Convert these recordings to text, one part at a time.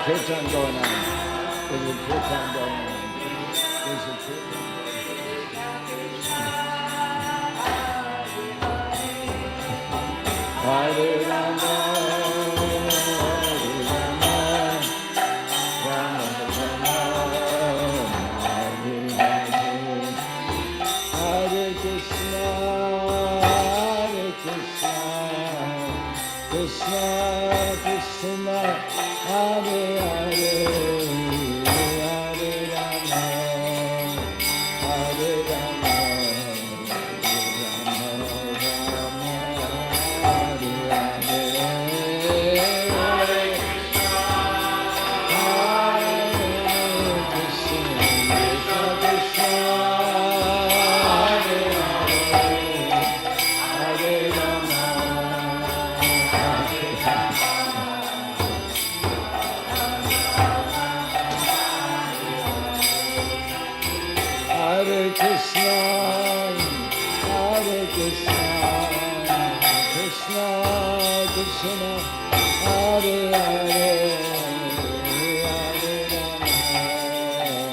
Kirtan going on. There's a kirtan going on. There's a kirtan. Hare Rama, Hare Rama, Rama Rama, Hare Hare, Hare Krishna, Krishna Krishna, Hare Hare, Hare Rama, Hare Rama, Rama Rama, Hare Hare, Krishna Krishna, Hare Hare, Hare Rama, Hare Krishna, Hare Krishna, Krishna Krishna, Hare Hare, Hare Rama,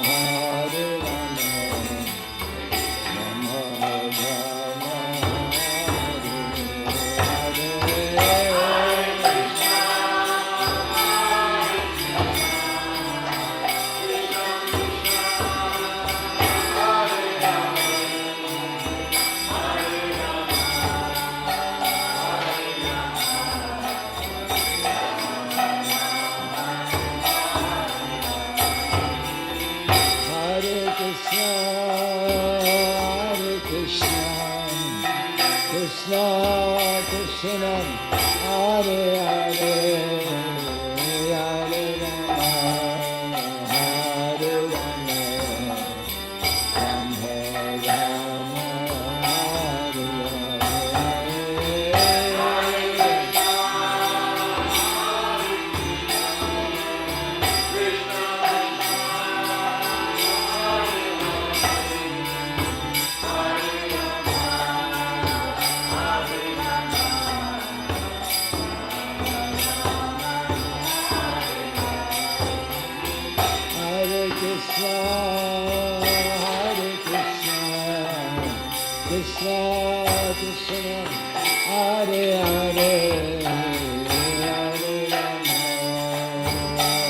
Hare Rama, Rama Rama, Hare Hare. Hare Krishna, Krishna Krishna, Hare Hare, Hare Rama, Hare Rama, Rama Rama, Hare Hare Krishna, Krishna Krishna, Hare Hare, Hare Rama,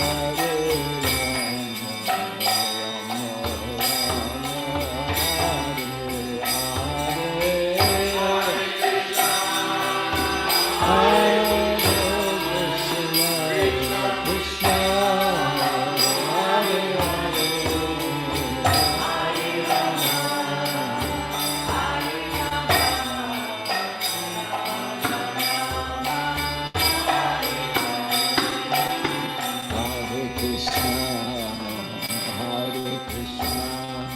Hare Rama,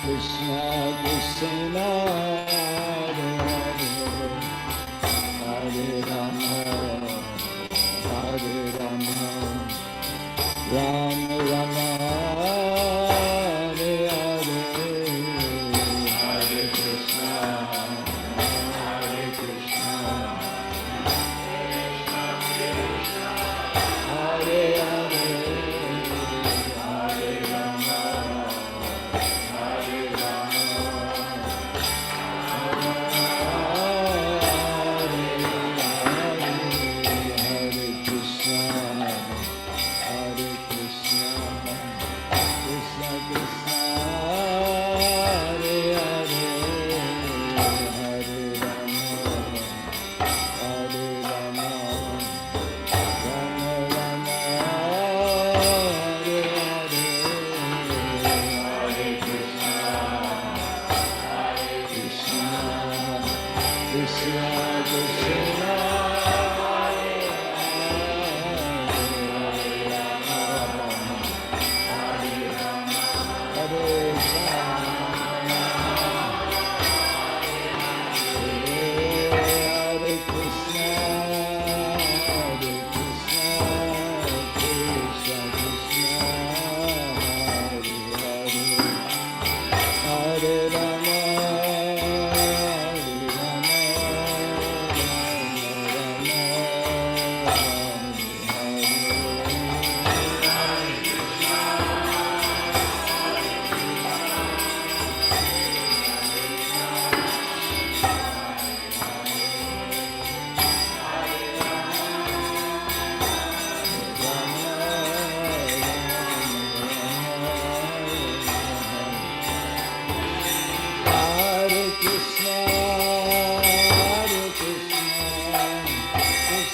Krishna Krishna, Hare Rama, Hare Rama, Rama Rama, Hare Hare, Hare Krishna, Hare Krishna, Hare Hare, Hare Rama, Hare Rama,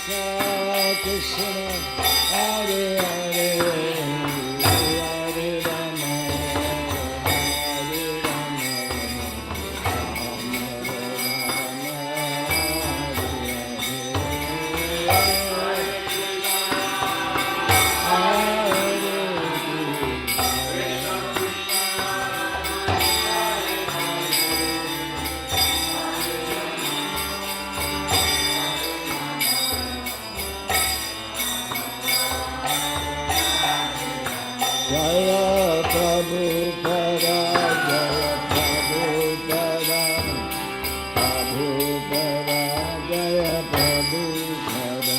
Krishna, Hare Hare, Hare Rama, Hare Rama, Rama Rama, Jaya Prabhupada, Jaya Prabhupada, Prabhupada, Jaya Prabhupada.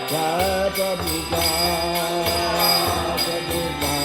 Jaya Prabhupada, Prabhupada,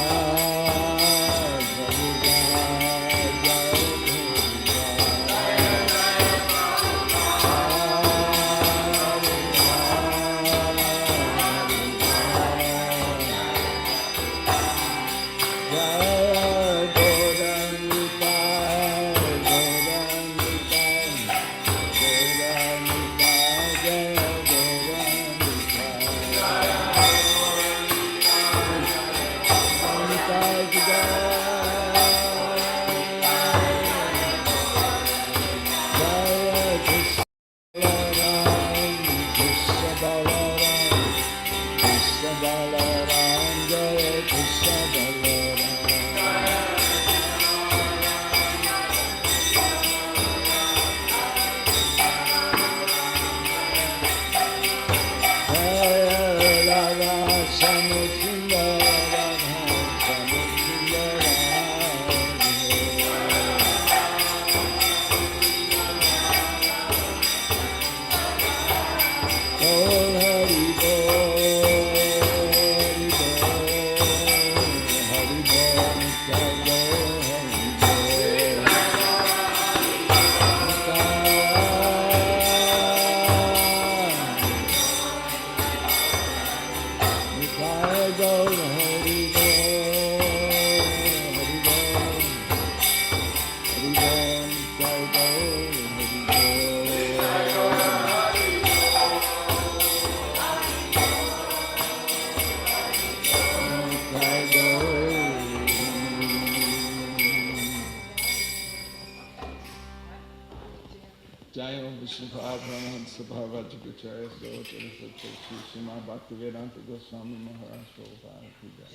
Sabhavajagacharya Sotara Satyashi Sima Bhaktivedanta Goswami Maharaj Prabhupada Ki Jai.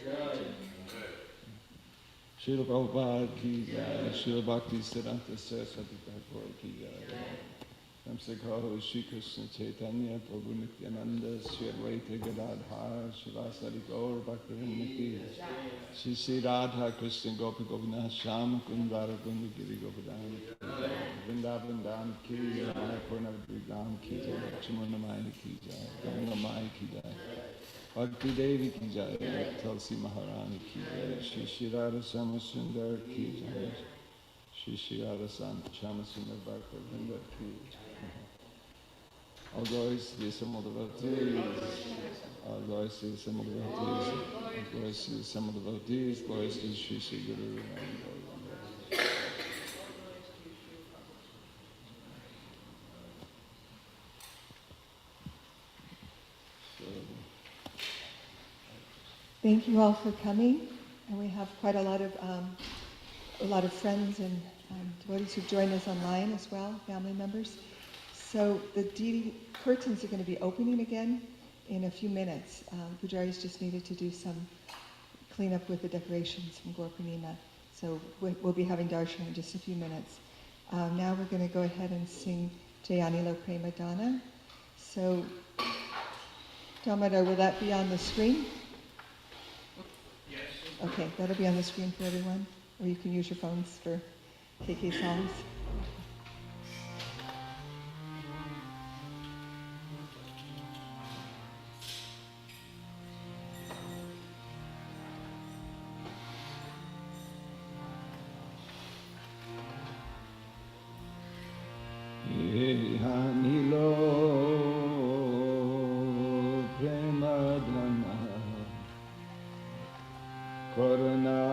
Srila Prabhupada Ki Jai. Srila Bhakti Siddhanta Saraswati Thakur Ki Jai. Namse Kaho Shri Krishna Chaitanya Prabhu Nityananda Sri Advaita Gadadhar Srivasadi Gaur Bhaktivinoda Shri Sri Radha Krishna Gopi Govindana Shama Kundara Kundu Giri Govardhana Vrindavan Dham Ki Jai Purna Vidam Ki Jai Lakshmana Maya Ki Jai Ganga Maya Ki Jai Bhakti Devi Ki Jai Tulsi Maharani Ki Jai Shri Shri Radha Samasundar Ki Jai Shri Shri Radha Samasundar Bhaktivinoda Ki Jai. All glories to the assembled devotees, all glories to the assembled devotees, all glories to the assembled devotees, glories to Sri Sri Guru. Thank you all for coming, and we have quite a lot of friends and devotees who've joined us online as well, family members. So the curtains are going to be opening again in a few minutes. Pujaris just needed to do some cleanup with the decorations from Gaur Purnima. So we'll be having darshan in just a few minutes. Now we're going to go ahead and sing Jayanilo Prema Dana. So, Damodar, will that be on the screen? Yes. Okay, that'll be on the screen for everyone. Or you can use your phones for KK songs. Hanilo Prema Dana Korana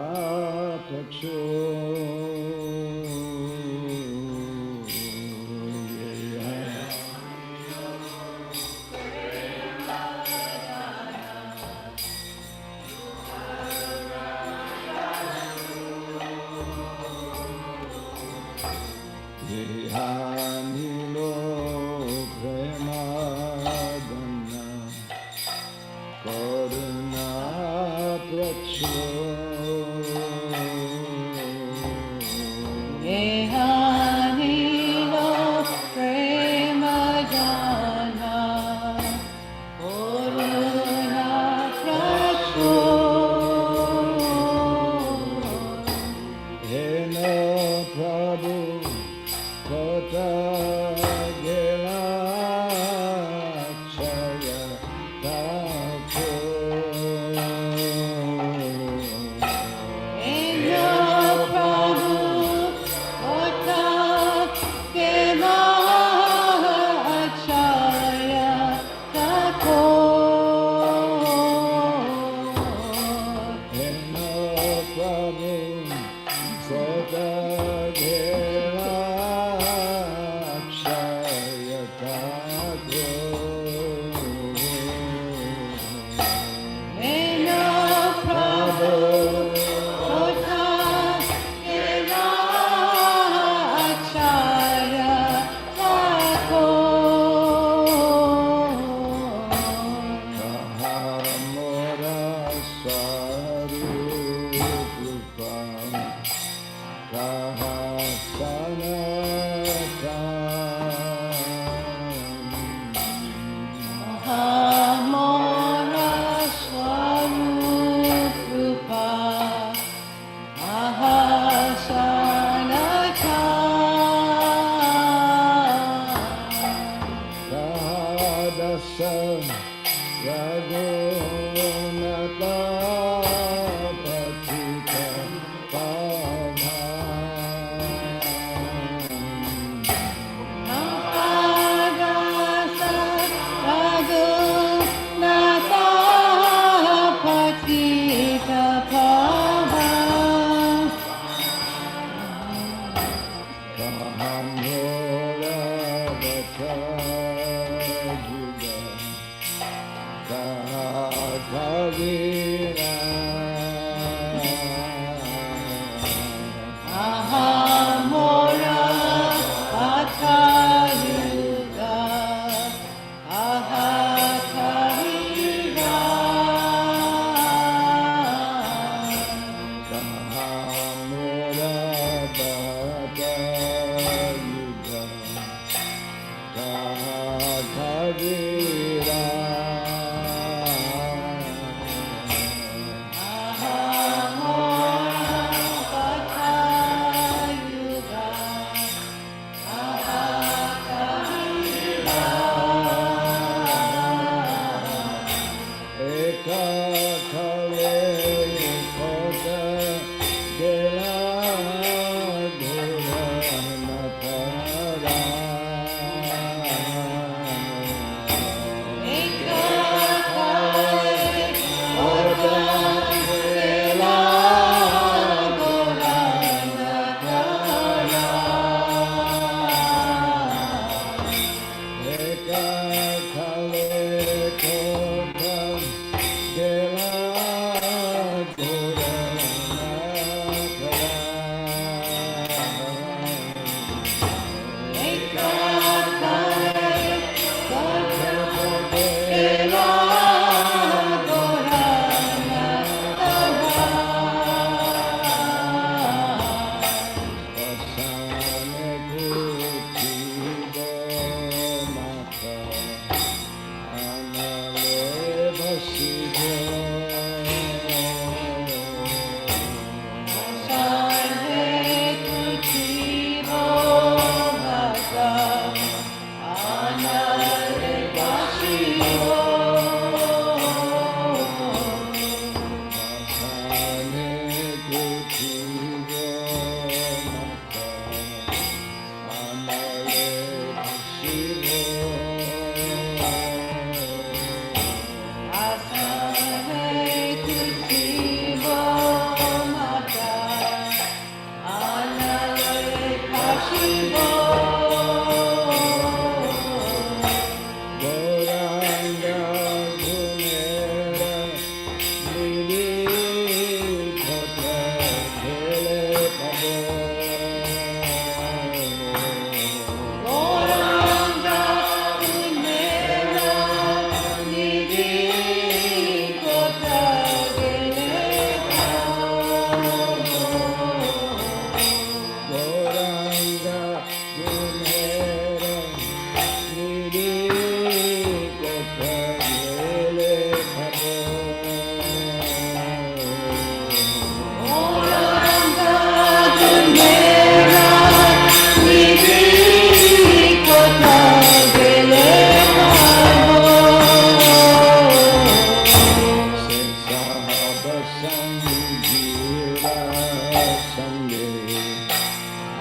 Sange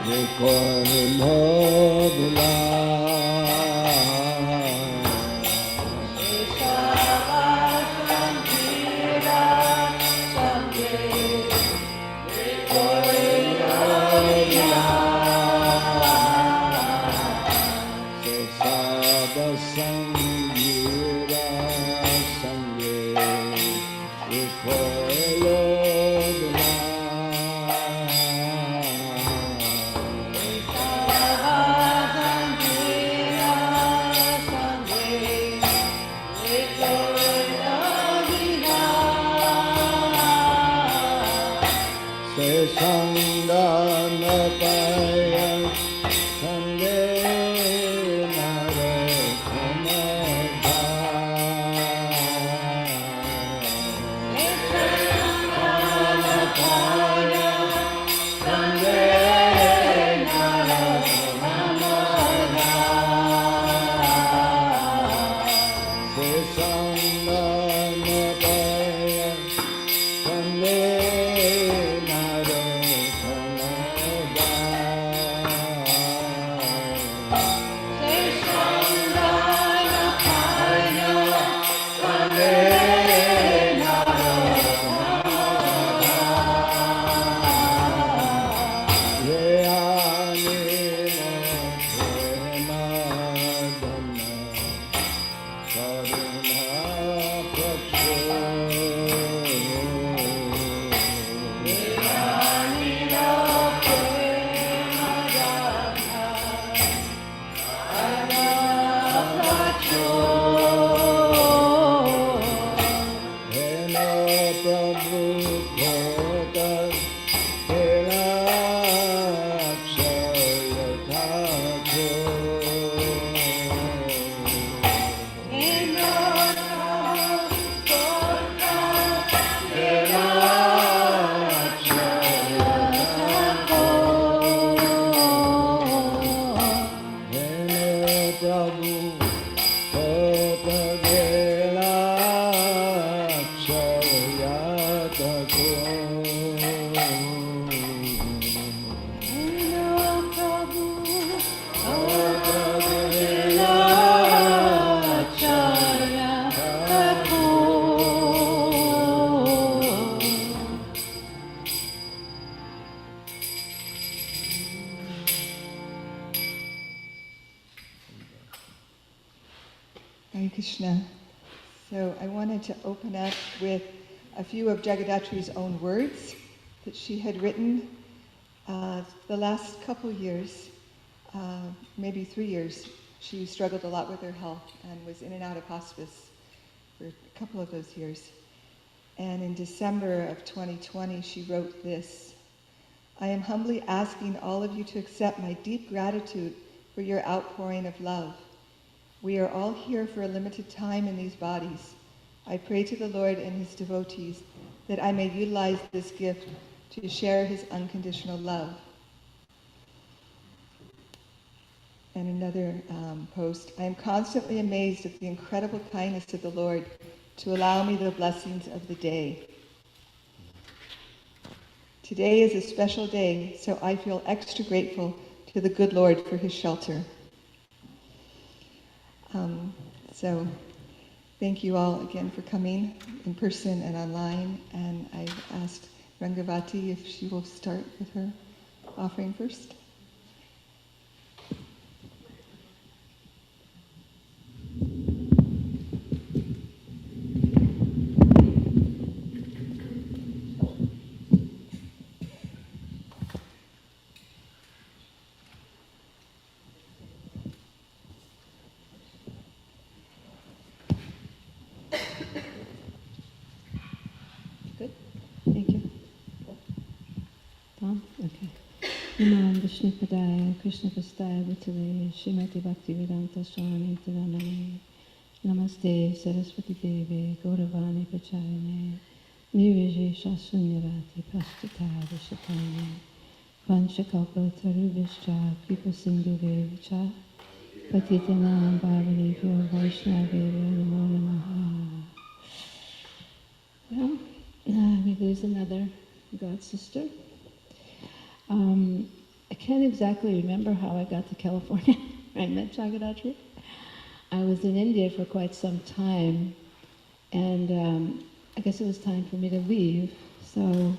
Vikore Modula Hare Krishna. So I wanted to open up with a few of Jagadhatri's own words that she had written the last couple years, maybe 3 years. She struggled a lot with her health and was in and out of hospice for a couple of those years. And in December of 2020, she wrote this: I am humbly asking all of you to accept my deep gratitude for your outpouring of love. We are all here for a limited time in these bodies. I pray to the Lord and his devotees that I may utilize this gift to share his unconditional love. And another post: I am constantly amazed at the incredible kindness of the Lord to allow me the blessings of the day. Today is a special day, so I feel extra grateful to the good Lord for his shelter. So thank you all again for coming in person and online. And I've asked Rangavati if she will start with her offering first. Good? Thank you. Tom? Okay. Imam Vishnu Padaya, Krishna Pastaya Bhutale, Srimati Bhaktivedanta Swami Tiramani, Namaste Saraswati Devi, Gauravani Pachayane, Niraje Shasunyavati Pastita Vishatane, Panchakalpa Tarubhishcha, Kripa Sindhuve Vicha, Patitanam Bhavanebhyo Vaishnavebhyo Namo Namaha. Well, we lose another god sister. I can't exactly remember how I got to California. I met Jagaddhatri. I was in India for quite some time, and I guess it was time for me to leave. So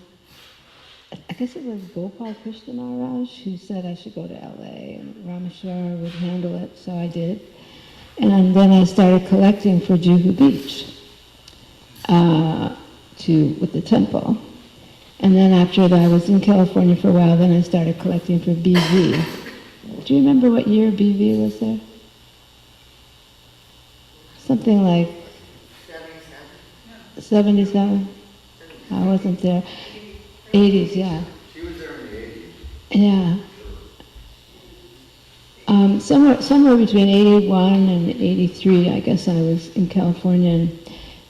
I guess it was Gopal Krishna Maharaj who said I should go to LA and Rameshwar would handle it, so I did. And then I started collecting for Juhu Beach with the temple. And then after that, I was in California for a while, then I started collecting for BV. Do you remember what year BV was there? Something like 77? I wasn't there. 80s, yeah. She was there in the 80s. Yeah. Somewhere between 81 and 83, I guess I was in California. And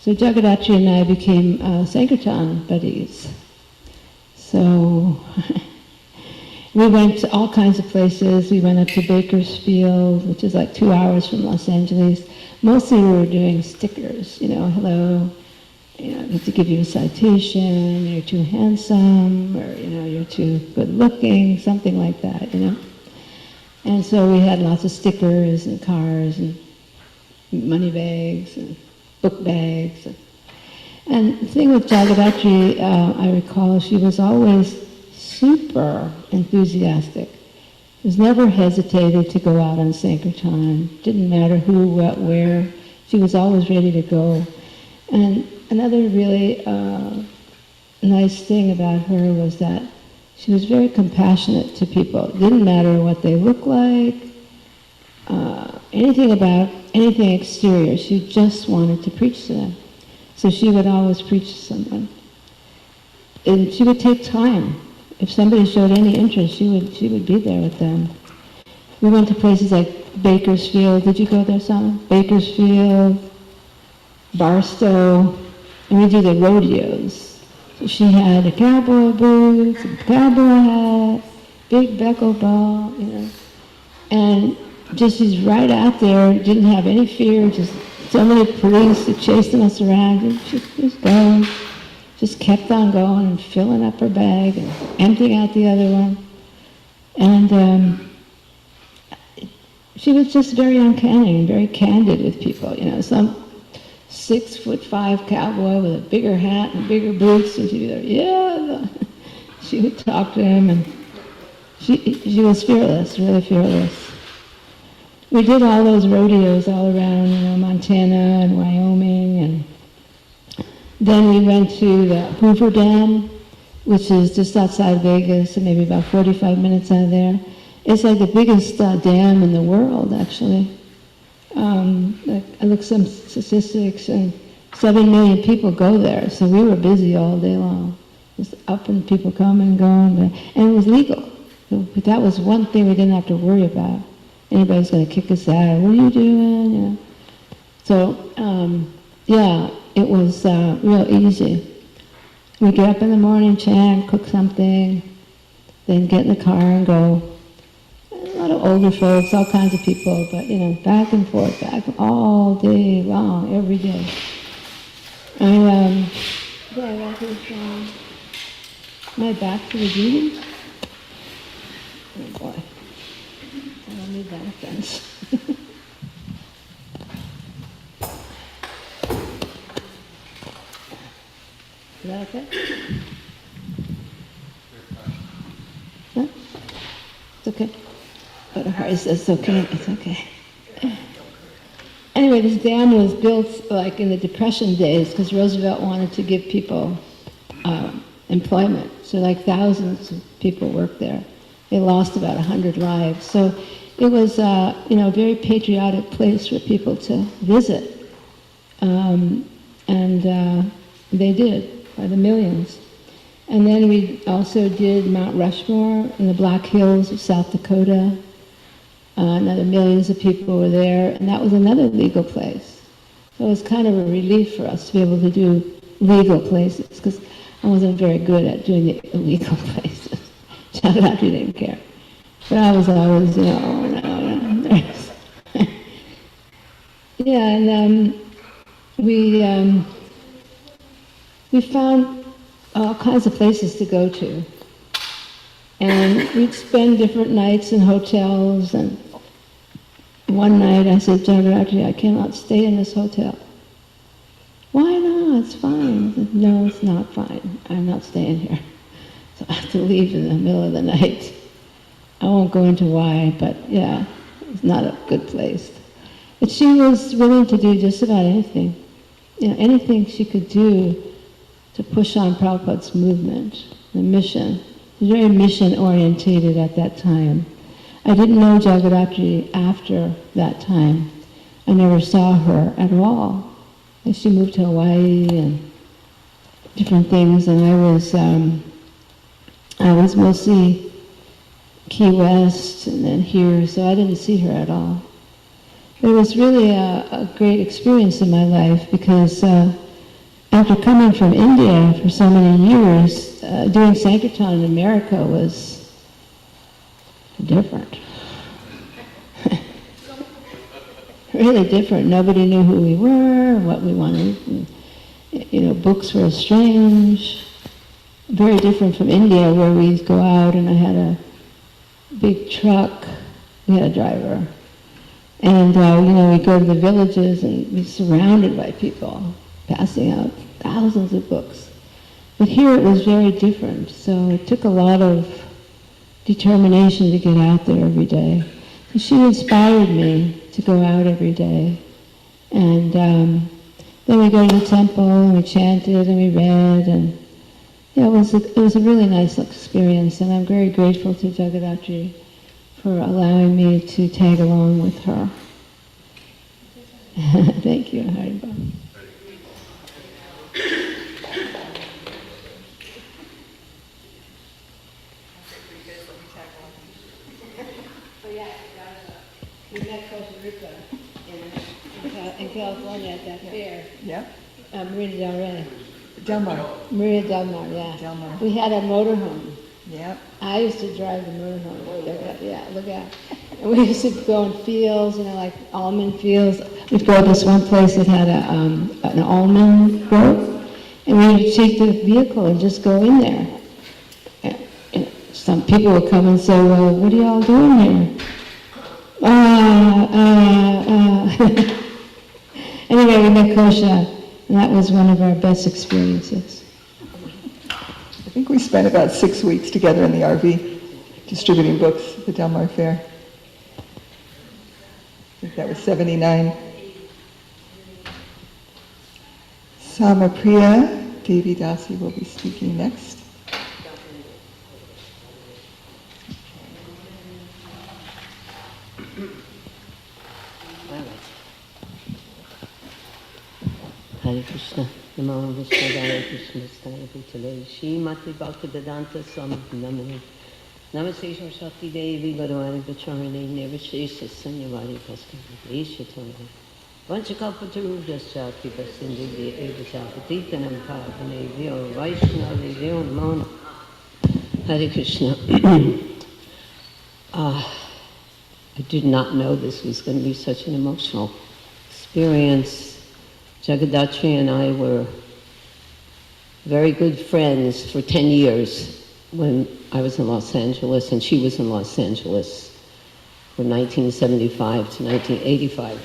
so Jagadhatri and I became Sankirtan buddies. So we went to all kinds of places. We went up to Bakersfield, which is like 2 hours from Los Angeles. Mostly we were doing stickers, hello, we have to give you a citation, you're too handsome, or, you're too good looking, something like that, And so we had lots of stickers and cars and money bags and book bags. And the thing with Jagadhatri, I recall, she was always super enthusiastic. Was never hesitated to go out on Sankirtan. Didn't matter who, what, where. She was always ready to go. And another really nice thing about her was that she was very compassionate to people. It didn't matter what they looked like, anything exterior. She just wanted to preach to them. So she would always preach to someone. And she would take time. If somebody showed any interest, she would be there with them. We went to places like Bakersfield. Did you go there, Sana? Bakersfield, Barstow, and we did the rodeos. So she had a cowboy boots, a cowboy hat, big beckle ball, And just she's right out there, didn't have any fear, just so many police were chasing us around, and she just going. Just kept on going and filling up her bag and emptying out the other one. And she was just very uncanny and very candid with people. Some 6'5" cowboy with a bigger hat and bigger boots, and she'd be there, yeah. She would talk to him, and she was fearless, really fearless. We did all those rodeos all around, Montana and Wyoming, and then we went to the Hoover Dam, which is just outside Vegas, and maybe about 45 minutes out of there. It's like the biggest dam in the world, actually. I looked some statistics, and 7 million people go there, so we were busy all day long. Just up and people coming and going, and it was legal. But that was one thing we didn't have to worry about. Anybody's going to kick us out. What are you doing? So, it was real easy. We get up in the morning, chant, cook something, then get in the car and go. A lot of older folks, all kinds of people, but back and forth, all day long, every day. And am I back to the reading? Oh boy, I don't need that offense. Is that okay? Huh? It's okay. But Hari says it's okay. It's okay. Anyway, this dam was built like in the Depression days because Roosevelt wanted to give people employment. So like thousands of people worked there. They lost about 100 lives. So it was a very patriotic place for people to visit. And they did. By the millions. And then we also did Mount Rushmore in the Black Hills of South Dakota. Another millions of people were there, and that was another legal place. So it was kind of a relief for us to be able to do legal places, because I wasn't very good at doing the illegal places. Jagadhatri didn't care. But I was always, no. Yeah, and we found all kinds of places to go to. And we'd spend different nights in hotels, and one night I said, Jagaddhatri, I cannot stay in this hotel. Why not? It's fine. I said, no, it's not fine. I'm not staying here. So I have to leave in the middle of the night. I won't go into why, but yeah, it's not a good place. But she was willing to do just about anything. You know, anything she could do to push on Prabhupada's movement, the mission. She was very mission-orientated at that time. I didn't know Jagaddhatri after that time. I never saw her at all. And she moved to Hawaii and different things, and I was mostly Key West and then here, so I didn't see her at all. It was really a great experience in my life because after coming from India for so many years, doing Sankirtan in America was different. Really different. Nobody knew who we were, what we wanted. And, you know, books were strange. Very different from India, where we'd go out and I had a big truck. We had a driver. And, you know, we'd go to the villages and be surrounded by people, passing out thousands of books. But here it was very different, so it took a lot of determination to get out there every day. So she inspired me to go out every day. And then we go to the temple and we chanted and we read, and yeah, it was a really nice experience, and I'm very grateful to Jagaddhatri for allowing me to tag along with her. Thank you, Haribol. We met Costa Rica in California at that fair. Yeah. Marina Del Rey. Del Mar. Marina Del Mar, yeah. Del Mar. We had a motorhome. Yep. I used to drive the motorhome. Look out. And we used to go in fields, you know, like almond fields. We'd go to this one place that had an almond grove, and we would take the vehicle and just go in there. And some people would come and say, well, what are you all doing here? Anyway, we met Kosha, and that was one of our best experiences. I think we spent about 6 weeks together in the RV distributing books at the Del Mar Fair. I think that was 79. Samapriya, Devi Dasi will be speaking next. Hare Krishna, Namo Vishnudaya Krishna Staya Bhutale, Srimati Bhaktivedanta Swami Namane, Namaste Shakti Devi Bhagavani Vacharane, Nirvishesha Sanyavari Paskava, Ishatana, Vanchakalpatarujasya Kipasindhi Evasya Patitanam Pavane, Vyo Vaishnavi Vyo Namo. Hare Krishna. I did not know this was going to be such an emotional experience. Jagadhatri and I were very good friends for 10 years when I was in Los Angeles and she was in Los Angeles from 1975 to 1985.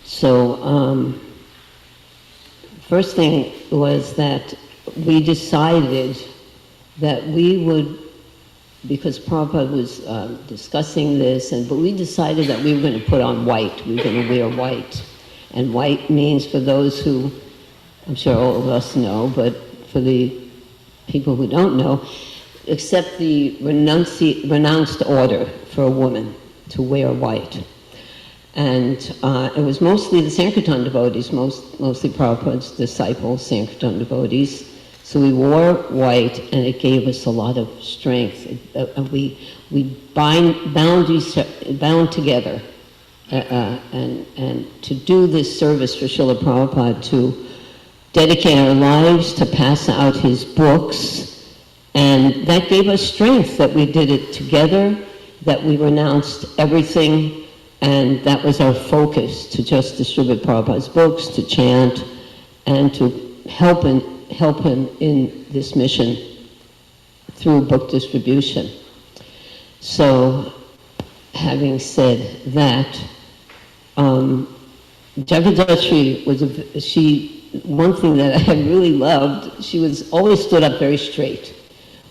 So, first thing was that we decided that we would, because Prabhupada was discussing this, but we decided that we were going to put on white. We were going to wear white. And white means, for those who, I'm sure all of us know, but for the people who don't know, accept the renounced order for a woman to wear white. And it was mostly the Sankirtan devotees, mostly Prabhupada's disciples, Sankirtan devotees. So we wore white, and it gave us a lot of strength. We bound together. And to do this service for Srila Prabhupada, to dedicate our lives, to pass out his books, and that gave us strength that we did it together, that we renounced everything, and that was our focus, to just distribute Prabhupada's books, to chant, and to help in help him in this mission through book distribution. So, having said that, Jagadhatri was one thing that I really loved, she was always stood up very straight.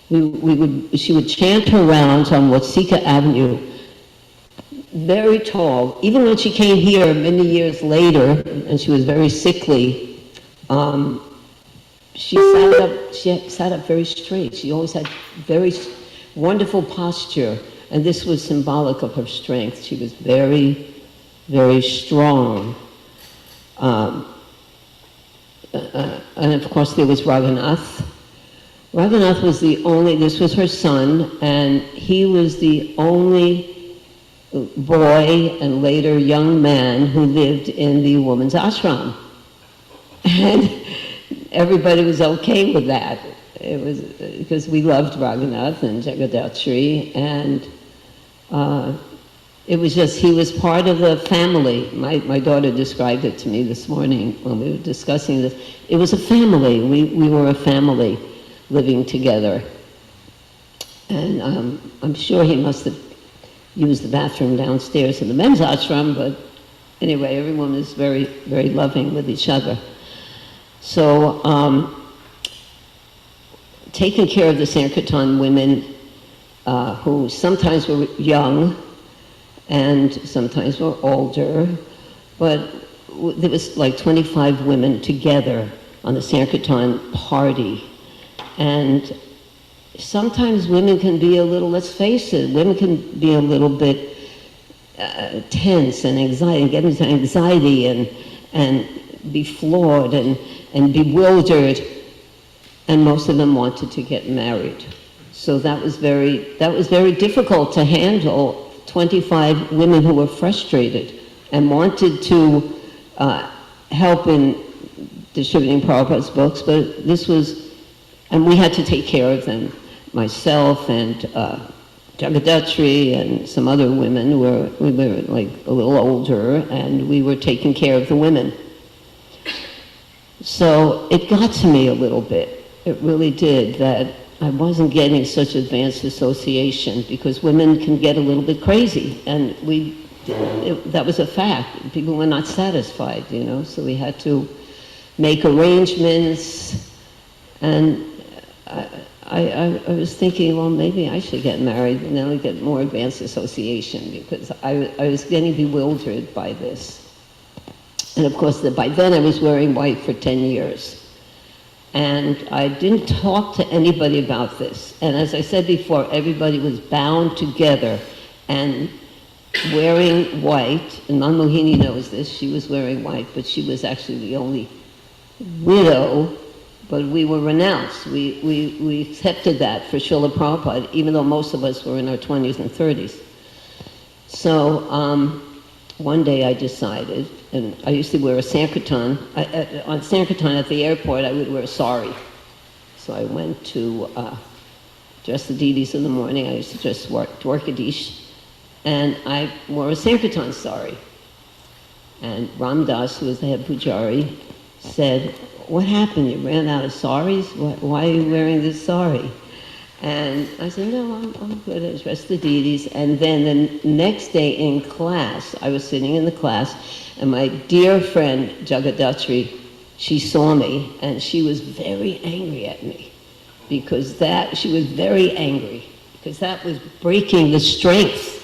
She would chant her rounds on Watsika Avenue, very tall. Even when she came here many years later, and she was very sickly, she sat up very straight. She always had very wonderful posture, and this was symbolic of her strength. She was very, very strong. And of course there was Raghunath. Raghunath was this was her son, and he was the only boy and later young man who lived in the woman's ashram. And everybody was okay with that. It was because we loved Raghunath and Jagadhatri, and it was just, he was part of the family. My daughter described it to me this morning when we were discussing this. It was a family. We were a family living together. And I'm sure he must have used the bathroom downstairs in the men's ashram, but anyway, everyone was very, very loving with each other. So, taking care of the Sankirtan women who sometimes were young and sometimes were older, but there was like 25 women together on the Sankirtan party. And sometimes women can be a little, let's face it, women can be a little bit tense and get into anxiety and be flawed and bewildered, and most of them wanted to get married. So that was very difficult to handle, 25 women who were frustrated and wanted to help in distributing Prabhupada's books, but this was, and we had to take care of them. Myself and Jagadhatri and some other women we were like a little older, and we were taking care of the women. So it got to me a little bit. It really did, that I wasn't getting such advanced association, because women can get a little bit crazy, and that was a fact. People were not satisfied, so we had to make arrangements, and I was thinking, well, maybe I should get married and then I'll get more advanced association, because I was getting bewildered by this. And of course, by then I was wearing white for 10 years. And I didn't talk to anybody about this. And as I said before, everybody was bound together and wearing white. And Manmohini knows this, she was wearing white, but she was actually the only widow. But we were renounced. We accepted that for Srila Prabhupada, even though most of us were in our 20s and 30s. So one day I decided, and I used to wear a Sankirtan. On Sankirtan at the airport, I would wear a sari. So I went to dress the deities in the morning. I used to dress Dwarkadish, and I wore a Sankirtan sari. And Ram Das, who was the head pujari, said, "What happened? You ran out of saris? Why are you wearing this sari?" And I said, "No, I'm good. I dressed the deities." And then the next day in class, I was sitting in the class, and my dear friend Jagadhatri, she saw me, and she was very angry at me, because she was very angry, because that was breaking the strength.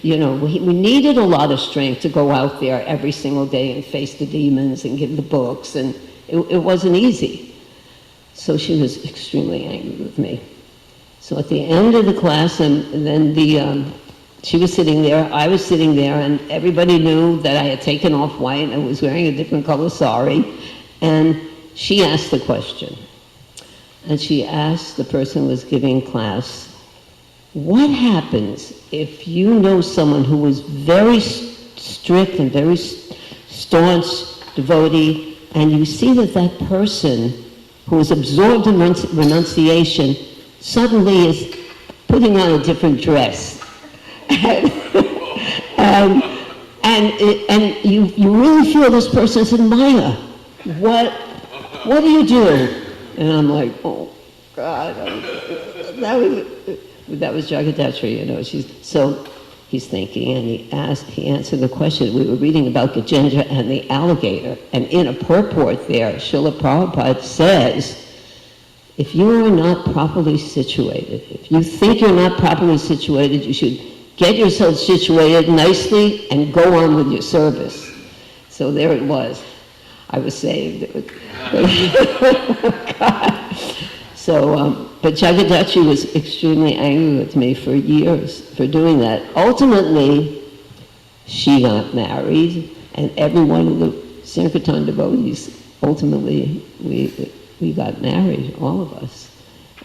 We needed a lot of strength to go out there every single day and face the demons and give the books, and it wasn't easy. So she was extremely angry with me. So at the end of the class, and then she was sitting there, I was sitting there, and everybody knew that I had taken off white and was wearing a different color sari. And she asked the question. And she asked the person who was giving class, "What happens if you know someone who was very strict and very staunch devotee, and you see that person who is absorbed in renunciation suddenly is putting on a different dress, and you really feel this person's in Maya? What do you do?" And I'm like, oh, God. That was Jagaddhatri, you know. So he's thinking, and he answered the question. We were reading about Gajendra and the alligator, and in a purport there, Srila Prabhupada says, if you are not properly situated, if you think you're not properly situated, you should get yourself situated nicely and go on with your service. So there it was. I was saved. God. So, but Jagadhatri was extremely angry with me for years for doing that. Ultimately, she got married, and every one of the Sankirtan devotees, ultimately, we got married, all of us.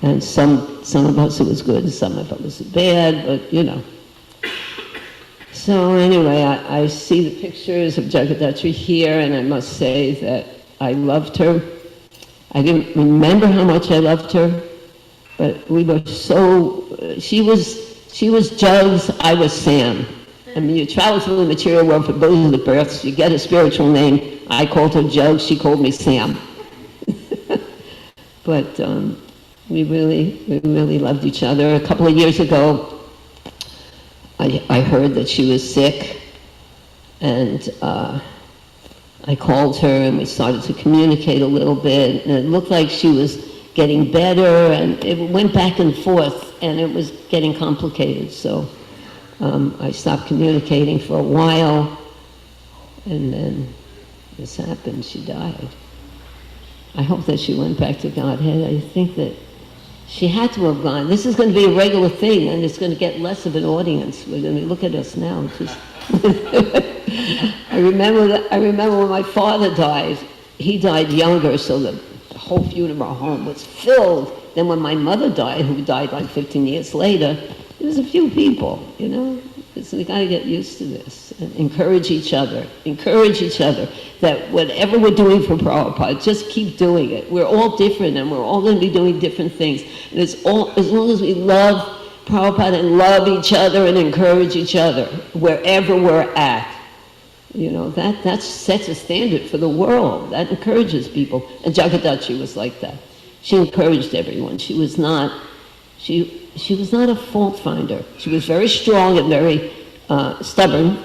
And some of us it was good, and some of it was bad, but you know. So anyway, I see the pictures of Jagadhatri here, and I must say that I loved her. I didn't remember how much I loved her, but we were so, she was Jugs, I was Sam. I mean, you travel through the material world for both of the births, you get a spiritual name. I called her Jugs, she called me Sam. But we really loved each other. A couple of years ago, I heard that she was sick, and I called her and we started to communicate a little bit, and it looked like she was getting better, and it went back and forth, and it was getting complicated. So I stopped communicating for a while, and then this happened, she died. I hope that she went back to Godhead. I think that she had to have gone. This is going to be a regular thing, and it's going to get less of an audience. We're going to look at us now. Just I remember when my father died. He died younger, so the whole funeral home was filled. Then when my mother died, who died like 15 years later, there was a few people, you know. So we got to get used to this and encourage each other that whatever we're doing for Prabhupada, just keep doing it. We're all different, and we're all going to be doing different things. And it's all, as long as we love Prabhupada and love each other and encourage each other wherever we're at, you know, that sets a standard for the world. That encourages people. And Jagadhatri was like that. She encouraged everyone. She was not a fault finder. She was very strong and very stubborn,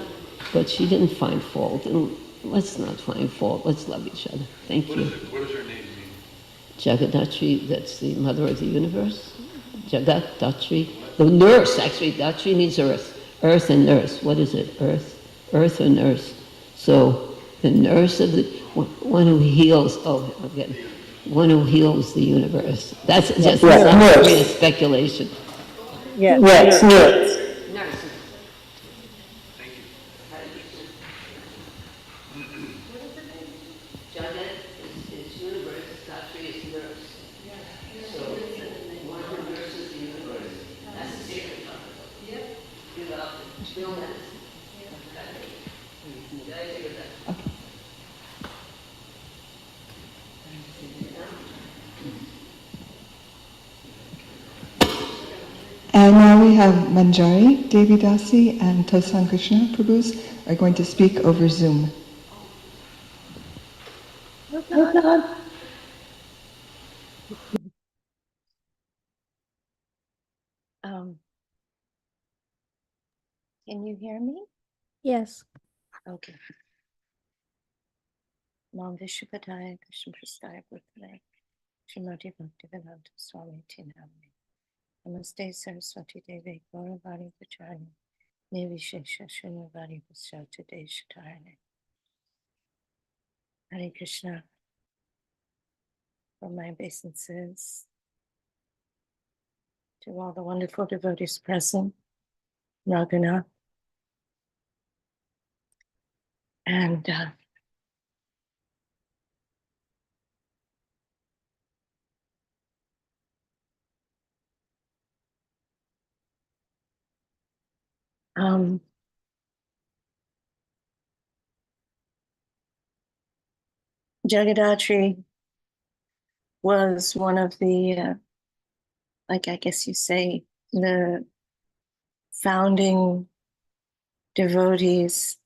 but she didn't find fault. And let's not find fault. Let's love each other. Thank you. What does her name mean? Jagadhatri, that's the mother of the universe. Jagadhatri. The nurse, actually, Dhatri means earth. Earth and nurse. What is it? Earth or nurse. So the nurse of the, one who heals, one who heals the universe. That's just not mere speculation. Yes, yes. Nurse. Thank you. Jagat is universe, Dhatri is nurse. So one who nurses the universe. That's the secret of it. Yep. You love it. Real medicine. And now we have Manjari, Devi Dasi, and Tosan Krishna Prabhus are going to speak over Zoom. Can you hear me? Yes. Okay. Nam Vishupadaya Krishna Prasthaya Bhutale Srimati Bhaktivedanta Swami Tinamani Namaste Saraswati Devi Gauravani Pacharni Nirvishesha Srinivadi Paschata Deshatarani. Hare Krishna. From my obeisances to all the wonderful devotees present, Raghunath, and Jagadhatri was one of the, like I guess you say, the founding devotees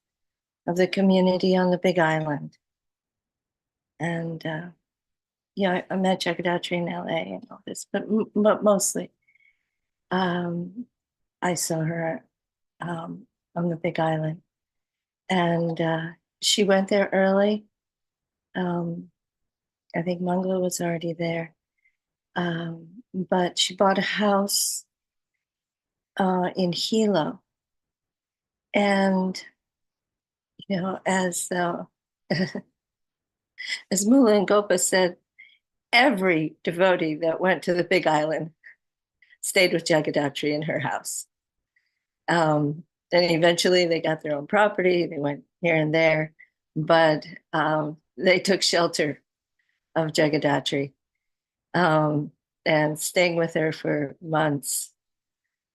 of the community on the Big Island. And yeah, I met Jagaddhatri in LA and all this, but mostly I saw her on the Big Island, and she went there early. I think Mangala was already there, but she bought a house in Hilo, and as as Mula and Gopa said, every devotee that went to the Big Island stayed with Jagadatri in her house. Then eventually they got their own property. They went here and there, but they took shelter of Jagadatri, and staying with her for months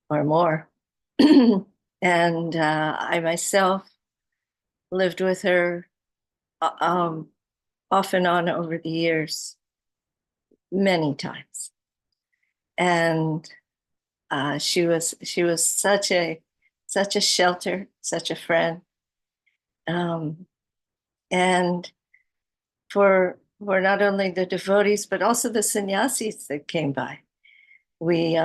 or more. And I myself lived with her off and on over the years, many times. And she was such a shelter, such a friend, and for not only the devotees but also the sannyasis that came by. We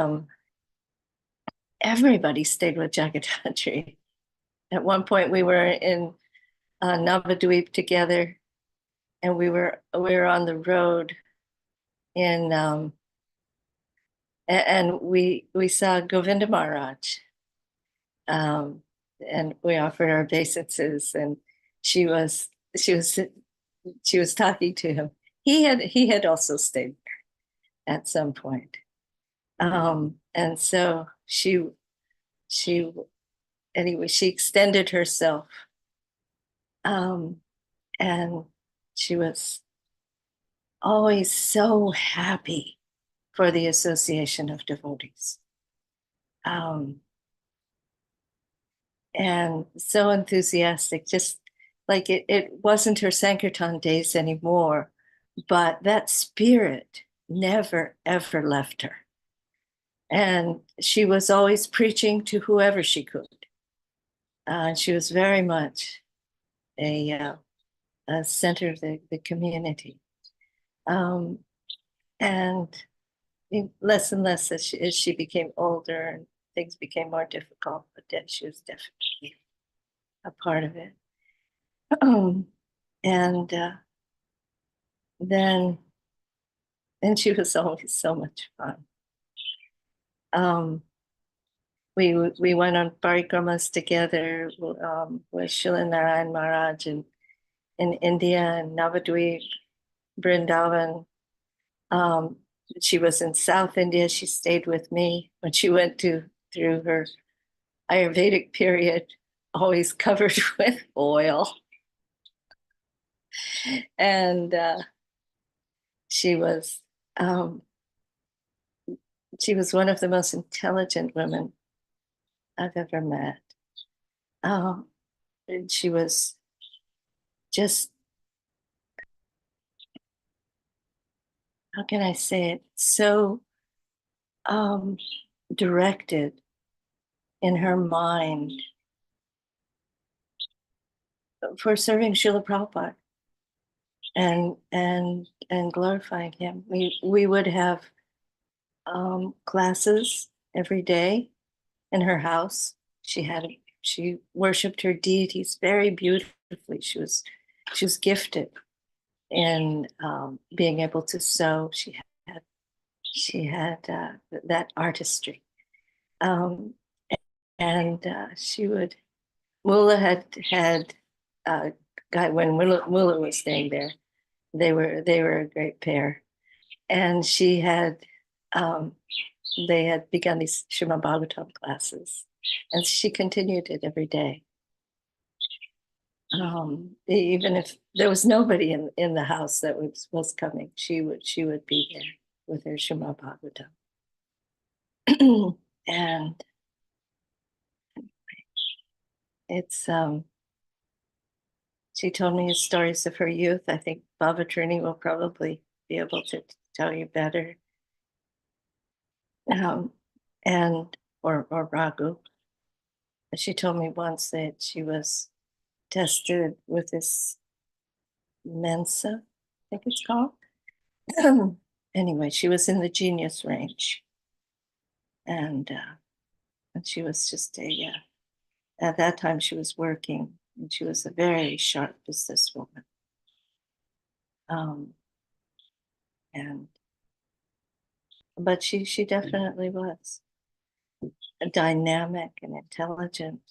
everybody stayed with Jagadhatri. At one point, we were in Navadvip together, and we were on the road in and we saw Govinda Maharaj, and we offered our obeisances, and she was talking to him. He had also stayed there at some point, and so she anyway, she extended herself, and she was always so happy for the association of devotees, and so enthusiastic, just like it wasn't her Sankirtan days anymore, but that spirit never, ever left her. And she was always preaching to whoever she could. She was very much a center of the community. And less and less as she became older and things became more difficult, but she was definitely a part of it. And then she was always so much fun. We went on parikramas together with Srila Narayan Maharaj in India and Navadvip, Vrindavan. She was in South India. She stayed with me when she went through her Ayurvedic period, always covered with oil. And she was one of the most intelligent women I've ever met. And she was just, how can I say it, so directed in her mind for serving Srila Prabhupada and glorifying him. We would have classes every day in her house. She worshipped her deities very beautifully. She was gifted in being able to sew. She had that artistry, and she would. Mula had guy when Mula was staying there. They were a great pair, and she had. They had begun these Srimad Bhagavatam classes, and she continued it every day. Even if there was nobody in the house that was coming, she would be there with her Srimad Bhagavatam. And it's she told me stories of her youth. I think Baba Trini will probably be able to tell you better. And or Raghu. She told me once that she was tested with this Mensa, I think it's called, anyway, she was in the genius range, and she was just at that time she was working, and she was a very sharp businesswoman. And but she definitely was dynamic and intelligent,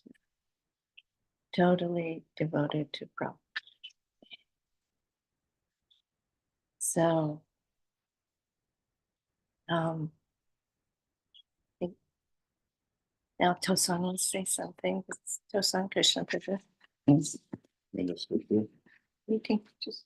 totally devoted to Prabhupada. So now Tosan will say something. Tosan Krishna Prabhu. You can just.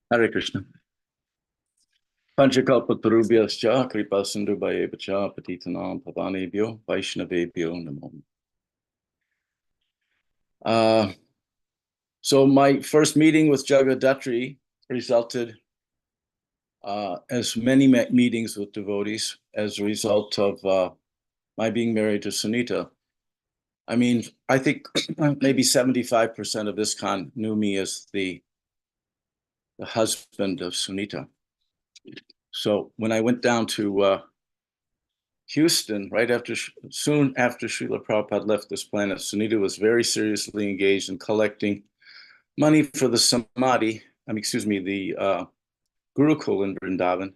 Hare Krishna. Panchakalpatarubhyascha kripa sindhubhayeva patitanam pavanebhyo vaishnavebhyo namo. So my first meeting with Jagadhatri resulted as many meetings with devotees as a result of my being married to Sunita. I mean, I think maybe 75% of ISKCON knew me as the husband of Sunita. So when I went down to Houston, soon after Srila Prabhupada left this planet, Sunita was very seriously engaged in collecting money for the Samadhi, the Gurukul in Vrindavan.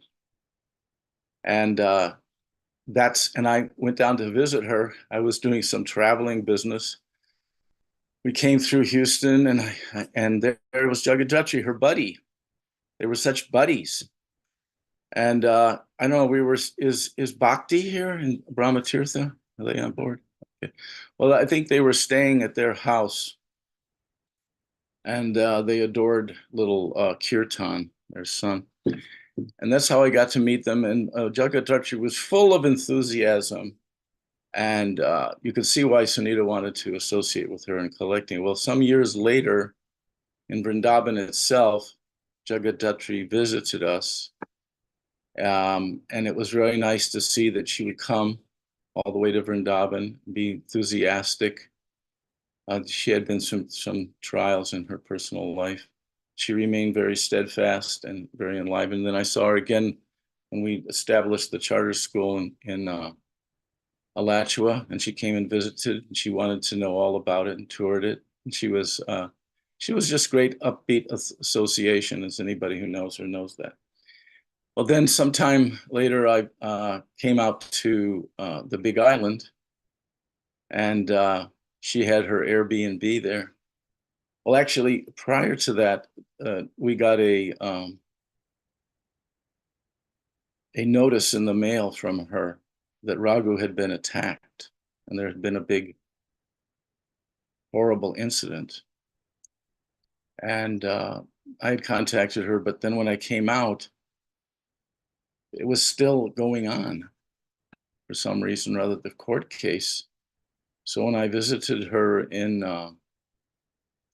And I went down to visit her. I was doing some traveling business. We came through Houston, and there was Jagadhatri, her buddy. They were such buddies. And I don't know, is Bhakti here in Brahmatirtha? Are they on board? Okay. Well, I think they were staying at their house, and they adored little Kirtan, their son. And that's how I got to meet them. And Jagadhatri was full of enthusiasm. And you could see why Sunita wanted to associate with her in collecting. Well, some years later, in Vrindavan itself, Jagadhatri visited us. And it was really nice to see that she would come all the way to Vrindavan, be enthusiastic. She had been some trials in her personal life. She remained very steadfast and very enlivened. Then I saw her again when we established the charter school in Alachua, and she came and visited, and she wanted to know all about it and toured it. And she was just great, upbeat association, as anybody who knows her knows that. Well, then sometime later, I came out to the Big Island, and she had her Airbnb there. Well, actually, prior to that, we got a notice in the mail from her that Raghu had been attacked, and there had been a big, horrible incident. And I had contacted her, but then when I came out, it was still going on for some reason or other, the court case. So when I visited her in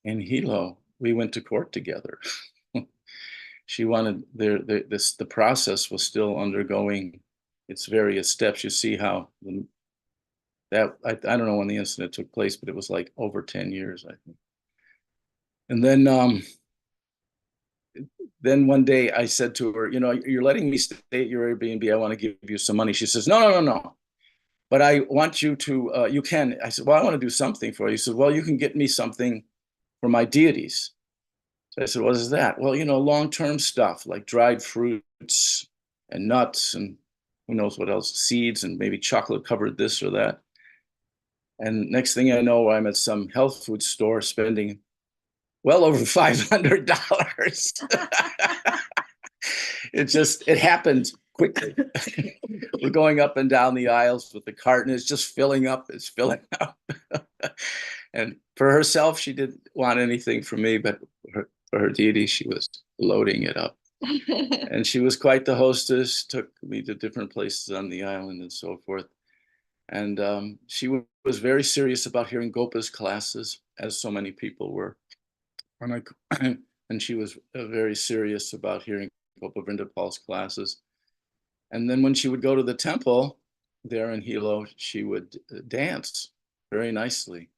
Hilo, we went to court together. She wanted the process was still undergoing its various steps. You see how I don't know when the incident took place, but it was like over 10 years, I think. And then one day I said to her, you're letting me stay at your Airbnb. I want to give you some money. She says, no. But I want you to, you can. I said, well, I want to do something for you. He said, well, you can get me something for my deities. So I said, what is that? Well, long-term stuff like dried fruits and nuts and who knows what else, seeds and maybe chocolate covered this or that. And next thing I know, I'm at some health food store spending well over $500. It happened quickly. We're going up and down the aisles with the cart, and it's just filling up. It's filling up. And for herself, she didn't want anything from me, but for her deity, she was loading it up. And she was quite the hostess, took me to different places on the island and so forth. And she was very serious about hearing Gopa's classes, as so many people were. And she was very serious about hearing Gopa Vrindapal's classes. And then when she would go to the temple, there in Hilo, she would dance very nicely,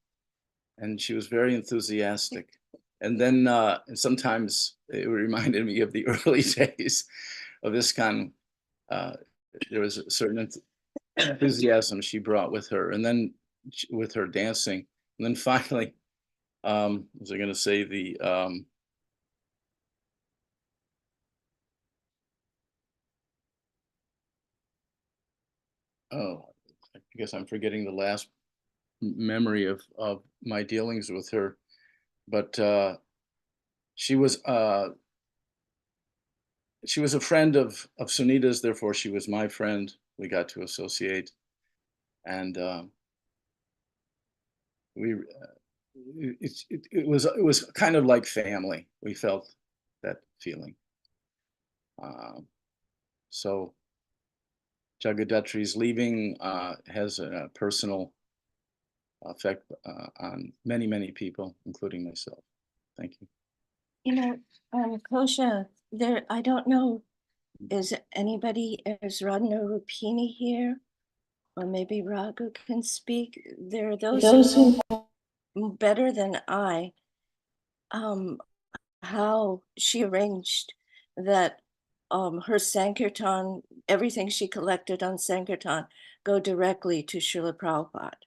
and she was very enthusiastic. And then and sometimes it reminded me of the early days of ISKCON. There was a certain enthusiasm she brought with her, and then with her dancing. And then finally, was I going to say oh, I guess I'm forgetting the last memory of my dealings with her, but she was a friend of Sunita's, therefore she was my friend. We got to associate, and we it was kind of like family. We felt that feeling. So Jagadhatri's leaving has a personal effect on many people, including myself. Thank you. You know, Kosha, there, I don't know, is Radna Rupini here? Or maybe Raghu can speak. There are those who know better than I, how she arranged that her Sankirtan, everything she collected on Sankirtan, go directly to Srila Prabhupada.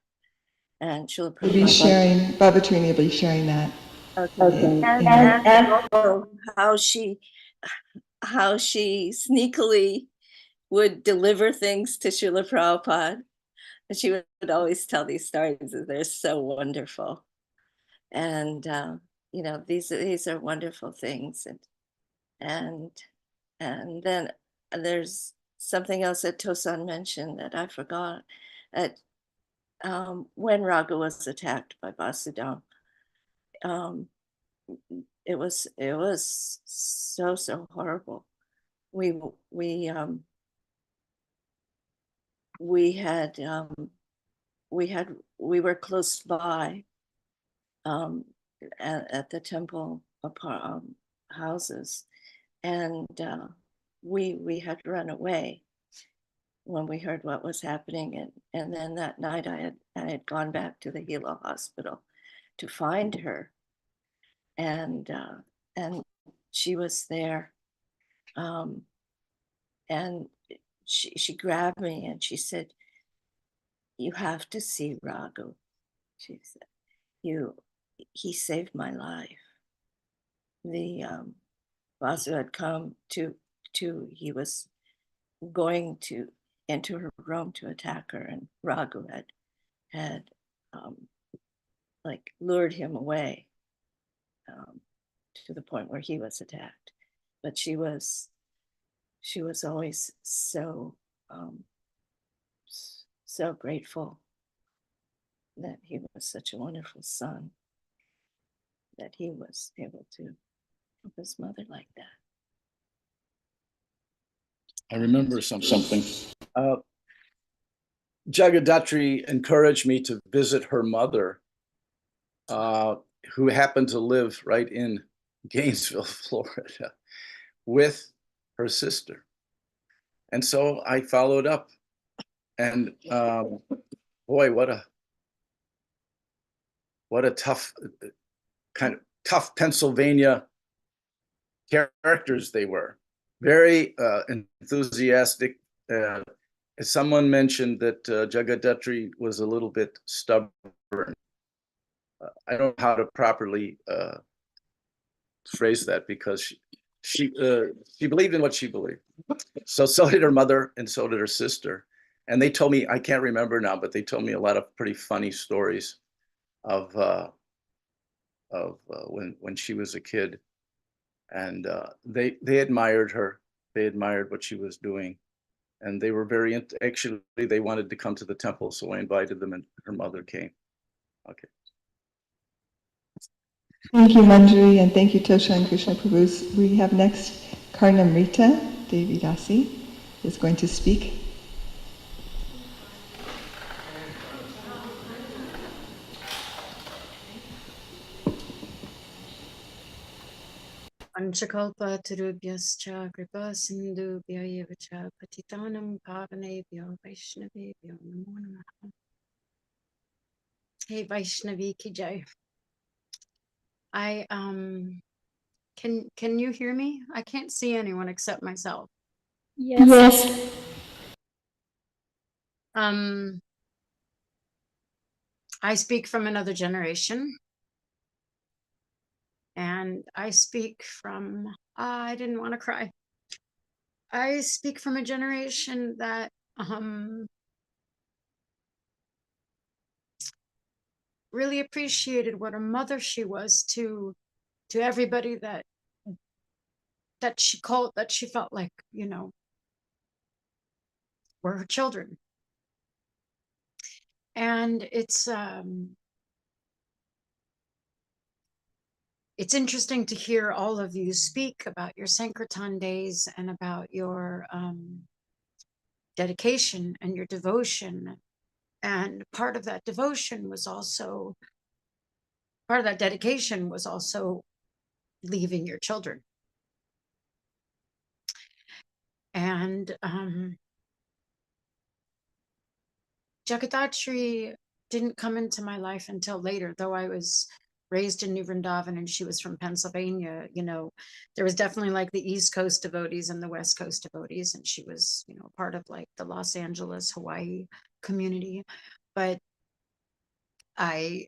And Srila We'll be Prabhupada. sharing, Babatrini will be sharing that. Okay. And also how she sneakily would deliver things to Srila Prabhupada. And she would always tell these stories. They're so wonderful. And, you know, these are wonderful things. And then there's something else that Tosan mentioned that I forgot. That when Raghu was attacked by Vasudam, it was so horrible. We were close by at the temple houses, and we had run away when we heard what was happening, and then that night I had gone back to the Hilo hospital to find her, and she was there, and she grabbed me and she said, "You have to see Raghu." She said, he saved my life. The Vasu had come to he was going to enter her room to attack her, and Raghu had like lured him away to the point where he was attacked. But she was always so so grateful that he was such a wonderful son, that he was able to help his mother like that. I remember something. Jagadhatri encouraged me to visit her mother, who happened to live right in Gainesville, Florida, with her sister. And so I followed up, and boy, what a tough, kind of tough Pennsylvania characters they were. Very enthusiastic. Someone mentioned that Jagadhatri was a little bit stubborn. I don't know how to properly phrase that, because she believed in what she believed. So did her mother, and so did her sister. And they told me, I can't remember now, but they told me a lot of pretty funny stories of when she was a kid, and they admired her. They admired what she was doing, and they were very actually they wanted to come to the temple, so I invited them, and her mother came. Okay. Thank you, Manjari, and thank you, Tosha and Krishna Prabhu. We have next Karnamrita Devi Dasi is going to speak. Panchakalpa tarubhyascha kripa sindhubhya eva cha patitanam pavanebhyo vaishnavebhyo namo namaha. Hey Vaishnavi ki jai. I can you hear me? I can't see anyone except myself. Yes. I speak from another generation, and I speak from I didn't want to cry. I speak from a generation that really appreciated what a mother she was to everybody that she called, that she felt like, you know, were her children. And it's interesting to hear all of you speak about your Sankirtan days and about your dedication and your devotion. And part of that dedication was also leaving your children. And Jagadhatri didn't come into my life until later, though I was raised in New Vrindavan and she was from Pennsylvania. You know, there was definitely like the East Coast devotees and the West Coast devotees, and she was, you know, part of like the Los Angeles, Hawaii community. But I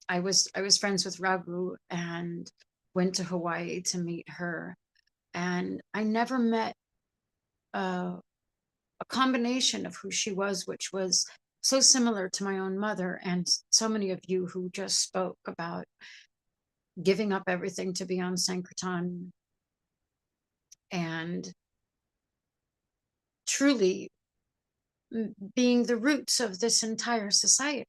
was friends with Raghu and went to Hawaii to meet her, and I never met a combination of who she was, which was so similar to my own mother. And so many of you who just spoke about giving up everything to be on Sankirtan and truly being the roots of this entire society,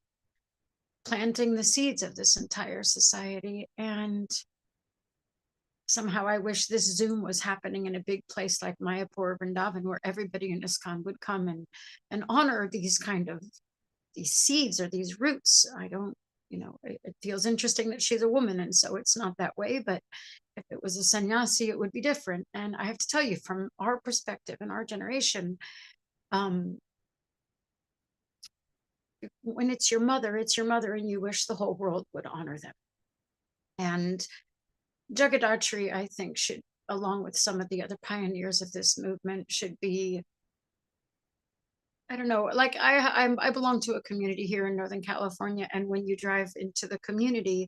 planting the seeds of this entire society. And somehow I wish this Zoom was happening in a big place like Mayapur, Vrindavan, where everybody in ISKCON would come and honor these seeds or these roots. I don't, you know, it feels interesting that she's a woman, and so it's not that way. But if it was a sannyasi, it would be different. And I have to tell you, from our perspective and our generation, when it's your mother, and you wish the whole world would honor them. And Jagadhatri, I think, should, along with some of the other pioneers of this movement, should be, I don't know, like I belong to a community here in Northern California, and when you drive into the community,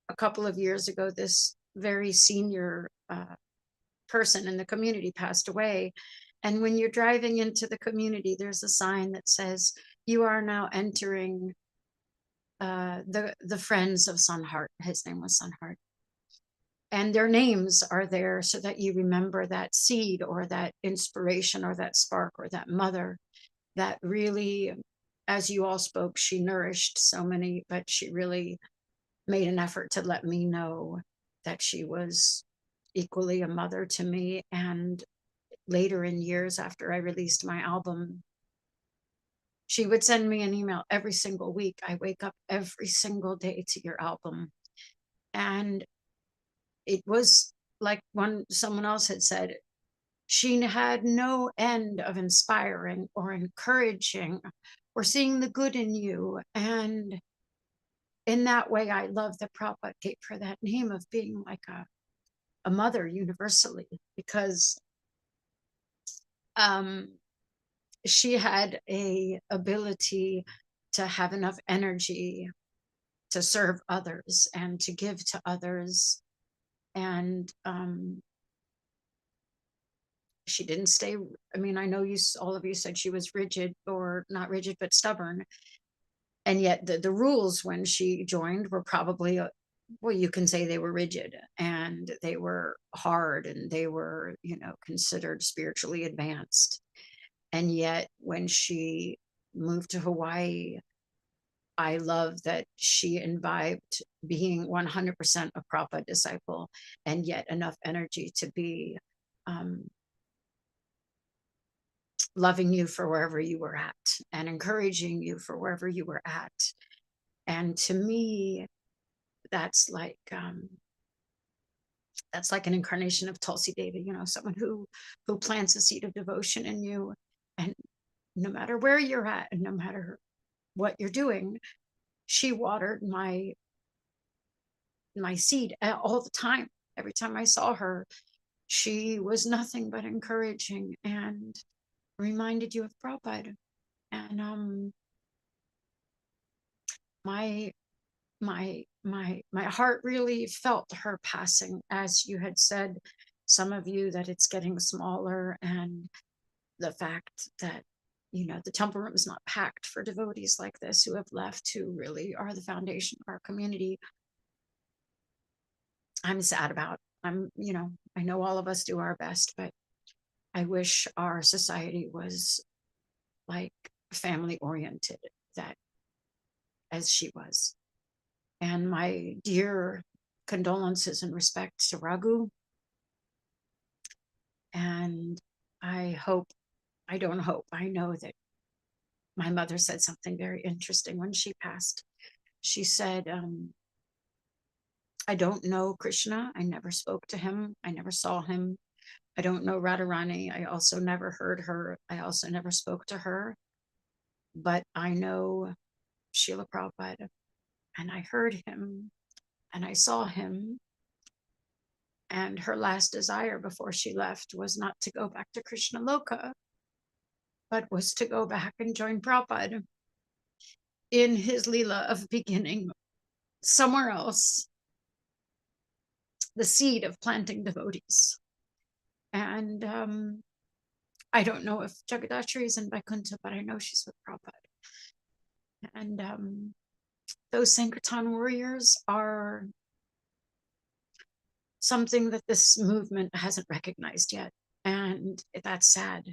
a couple of years ago, this very senior person in the community passed away. And when you're driving into the community, there's a sign that says, "You are now entering the Friends of Sunheart." His name was Sunheart. And their names are there so that you remember that seed or that inspiration or that spark or that mother that really, as you all spoke, she nourished so many, but she really made an effort to let me know that she was equally a mother to me. And later in years, after I released my album, she would send me an email every single week. I wake up every single day to your album. And it was like someone else had said, she had no end of inspiring or encouraging or seeing the good in you. And in that way, I love that Prabhupada gave her that name of being like a mother universally, because she had a ability to have enough energy to serve others and to give to others. And she didn't stay. I mean, I know all of you said she was rigid, or not rigid, but stubborn. And yet the rules when she joined were probably, well, you can say they were rigid and they were hard and they were, you know, considered spiritually advanced. And yet when she moved to Hawaii, I love that she imbibed being 100% a Prabhupada disciple, and yet enough energy to be loving you for wherever you were at and encouraging you for wherever you were at. And to me, that's like That's like an incarnation of Tulsi Devi, someone who plants a seed of devotion in you. And no matter where you're at and no matter what you're doing, she watered my seed all the time. Every time I saw her, she was nothing but encouraging and reminded you of Prabhupada. And my heart really felt her passing, as you had said, some of you, that it's getting smaller, and the fact that the temple room is not packed for devotees like this who have left, who really are the foundation of our community. I'm sad about. I know all of us do our best, but I wish our society was like family oriented, that as she was. And my dear condolences and respect to Raghu. And I know that my mother said something very interesting when she passed. She said, I don't know Krishna. I never spoke to him. I never saw him. I don't know Radharani. I also never heard her. I also never spoke to her. But I know Srila Prabhupada, and I heard him, and I saw him. And her last desire before she left was not to go back to Krishna Loka, but was to go back and join Prabhupada in his Leela of beginning somewhere else, the seed of planting devotees. And I don't know if Jagaddhatri is in Vaikuntha, but I know she's with Prabhupada. And those Sankirtan warriors are something that this movement hasn't recognized yet. And that's sad.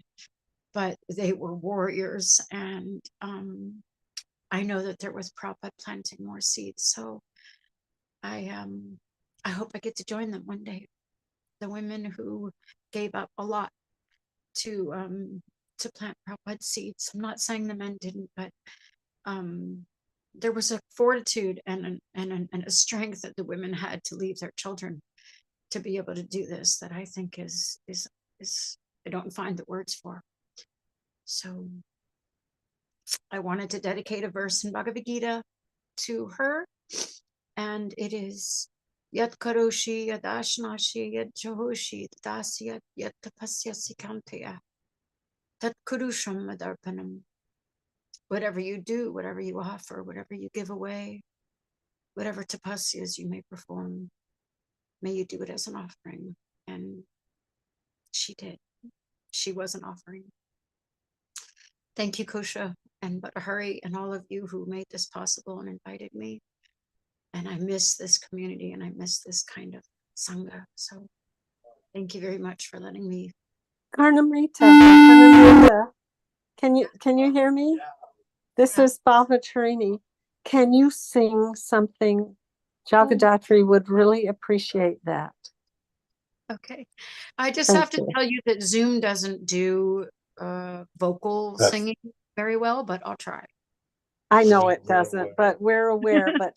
But they were warriors, and I know that they're with Prabhupada planting more seeds. So I hope I get to join them one day. The women who gave up a lot to plant Prabhupada seeds. I'm not saying the men didn't, but there was a fortitude and a strength that the women had to leave their children to be able to do this, that I think is I don't find the words for. So I wanted to dedicate a verse in Bhagavad Gita to her, and it is Yat karoshi yadashnashi yad jahoshi Dasi yat tapasya sikantaya tat kurusham madarpanam. Whatever you do, whatever you offer, whatever you give away, whatever tapasyas you may perform, may you do it as an offering. And she did. She was an offering. Thank you, Kosha and Bhattahari, and all of you who made this possible and invited me. And I miss this community, and I miss this kind of Sangha. So thank you very much for letting me. Karnamrita, can you hear me? This is Bhavatarini. Can you sing something? Jagadhatri would really appreciate that. Okay. I just Thank have to you. tell you that Zoom doesn't do vocal singing very well, but I'll try. I know it doesn't, but we're aware, but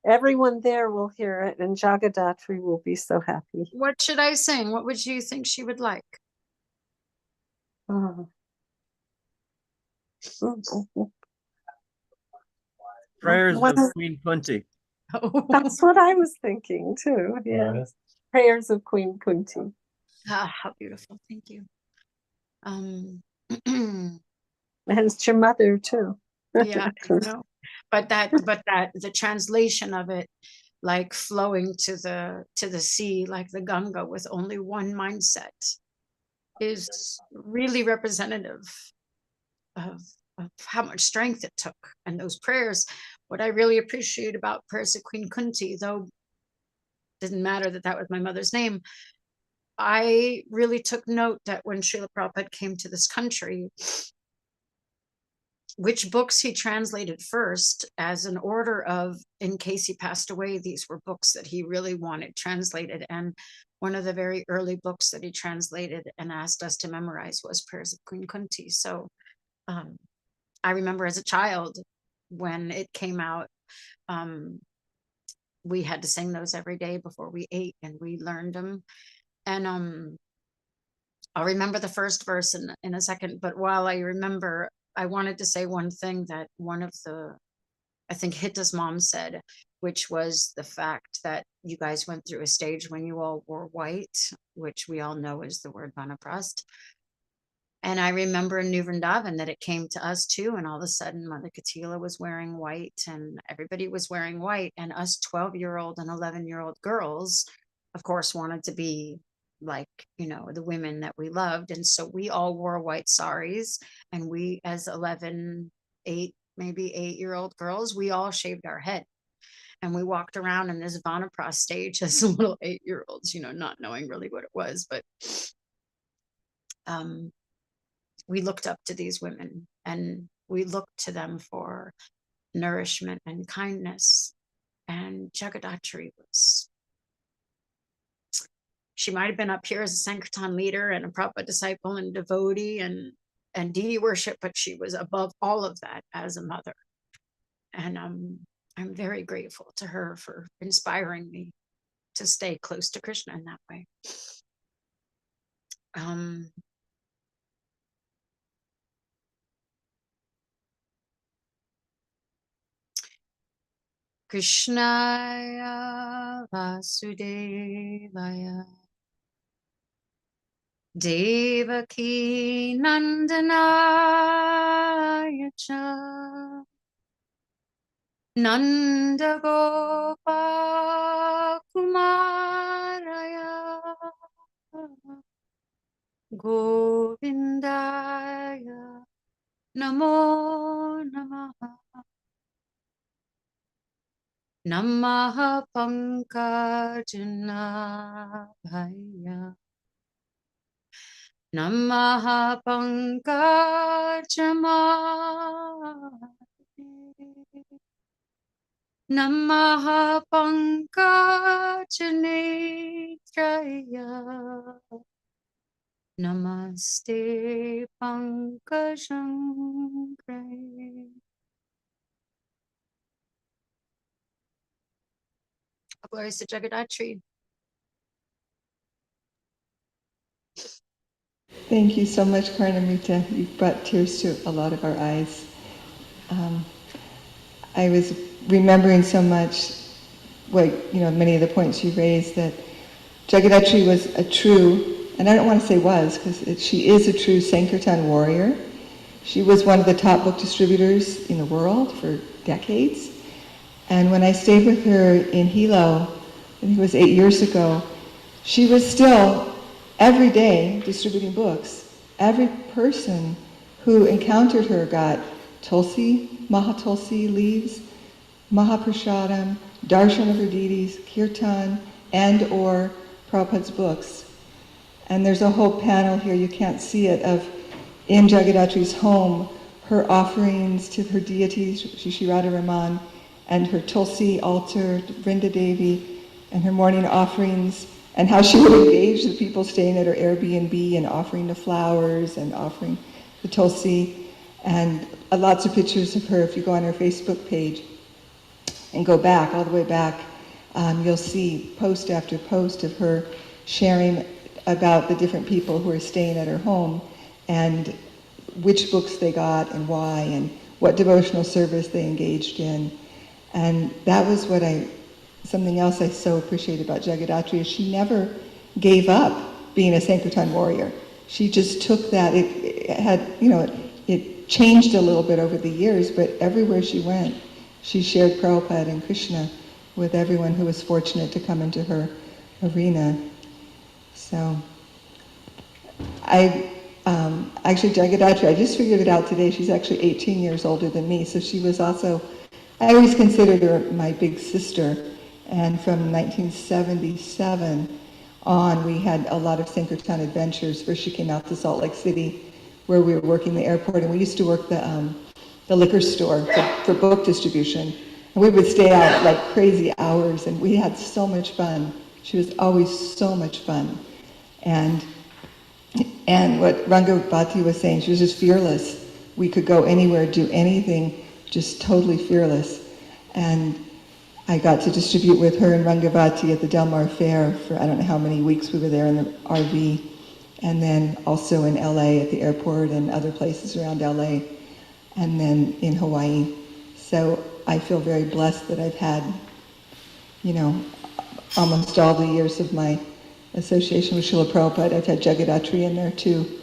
everyone there will hear it, and Jagadhatri will be so happy. What should I sing? What would you think she would like? Oh. Prayers of Queen Kunti. That's what I was thinking too. Yeah. Prayers of Queen Kunti. Ah, how beautiful. Thank you. And it's your mother too. Yeah, I know. But the translation of it, like flowing to the sea, like the Ganga, with only one mindset, is really representative of how much strength it took. And those prayers, what I really appreciate about Prayers of Queen Kunti, though it didn't matter that was my mother's name, I really took note that when Srila Prabhupada came to this country, which books he translated first, as an order of, in case he passed away, these were books that he really wanted translated. And one of the very early books that he translated and asked us to memorize was Prayers of Queen Kunti. So I remember as a child when it came out, we had to sing those every day before we ate, and we learned them. And I'll remember the first verse in a second, but while I remember, I wanted to say one thing that one of I think Hitta's mom said, which was the fact that you guys went through a stage when you all wore white, which we all know is the word vanaprast. And I remember in New Vrindavan that it came to us too, and all of a sudden Mother Katila was wearing white, and everybody was wearing white, and us 12-year-old and 11-year-old girls, of course, wanted to be like, the women that we loved. And so we all wore white saris, and we, as 11, 8, maybe 8-year-old girls, we all shaved our head. And we walked around in this Vanaprast stage as little 8-year-olds, not knowing really what it was. But we looked up to these women, and we looked to them for nourishment and kindness. And Jagaddhatri she might have been up here as a Sankirtan leader and a Prabhupada disciple and devotee and deity worship, but she was above all of that as a mother. And I'm very grateful to her for inspiring me to stay close to Krishna in that way. Krishnaya Vasudevaya Devaki Nandanaya Cha Nanda Gopa Kumaraya Govindaya Namo Namaha Namaha Pankajnabhaya Namaha Pankajamati Namaha Pankajanetraya Namaste Pankajam Gray. Glories to Jagadhatri. Thank you so much, Karnamrita. You've brought tears to a lot of our eyes. I was remembering so much many of the points you raised, that Jagadhatri was a true, and I don't want to say was, because she is a true Sankirtan warrior. She was one of the top book distributors in the world for decades. And when I stayed with her in Hilo, I think it was 8 years ago, she was still every day distributing books. Every person who encountered her got tulsi, mahatulsi leaves, mahaprasadam, darshan of her deities, kirtan, and or Prabhupada's books. And there's a whole panel here, you can't see it, of in Jagadhatri's home, her offerings to her deities, Shri Radharaman, and her tulsi altar, Vrinda Devi, and her morning offerings, and how she would engage the people staying at her Airbnb and offering the flowers and offering the tulsi, and lots of pictures of her. If you go on her Facebook page and go back, all the way back, you'll see post after post of her sharing about the different people who are staying at her home and which books they got and why and what devotional service they engaged in. And that was something else I so appreciate about Jagadhatri, is she never gave up being a Sankirtan warrior. She just took that, it changed a little bit over the years, but everywhere she went, she shared Prabhupada and Krishna with everyone who was fortunate to come into her arena. So, actually Jagadhatri, I just figured it out today, she's actually 18 years older than me, so she was also, I always considered her my big sister, and from 1977 on, we had a lot of Sankirtan adventures. First she came out to Salt Lake City, where we were working the airport, and we used to work the liquor store for book distribution. And we would stay out like crazy hours, and we had so much fun. She was always so much fun. And what Rangabhati was saying, she was just fearless. We could go anywhere, do anything, just totally fearless. And I got to distribute with her and Rangavati at the Del Mar Fair for I don't know how many weeks we were there in the RV, and then also in LA at the airport and other places around LA, and then in Hawaii. So I feel very blessed that I've had, almost all the years of my association with Srila Prabhupada. I've had Jagadhatri in there too,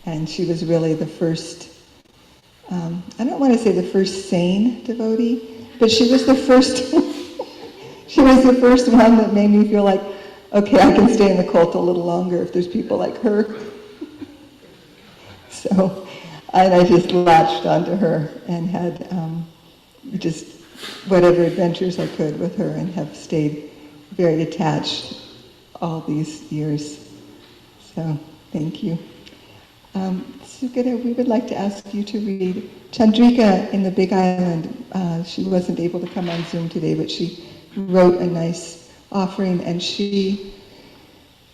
and she was really the first, I don't want to say the first sane devotee, but she was the first, she was the first one that made me feel like, okay, I can stay in the cult a little longer if there's people like her. So, and I just latched onto her and had just whatever adventures I could with her, and have stayed very attached all these years. So, thank you. Sukada, we would like to ask you to read Chandrika in the Big Island. She wasn't able to come on Zoom today, but she wrote a nice offering, and she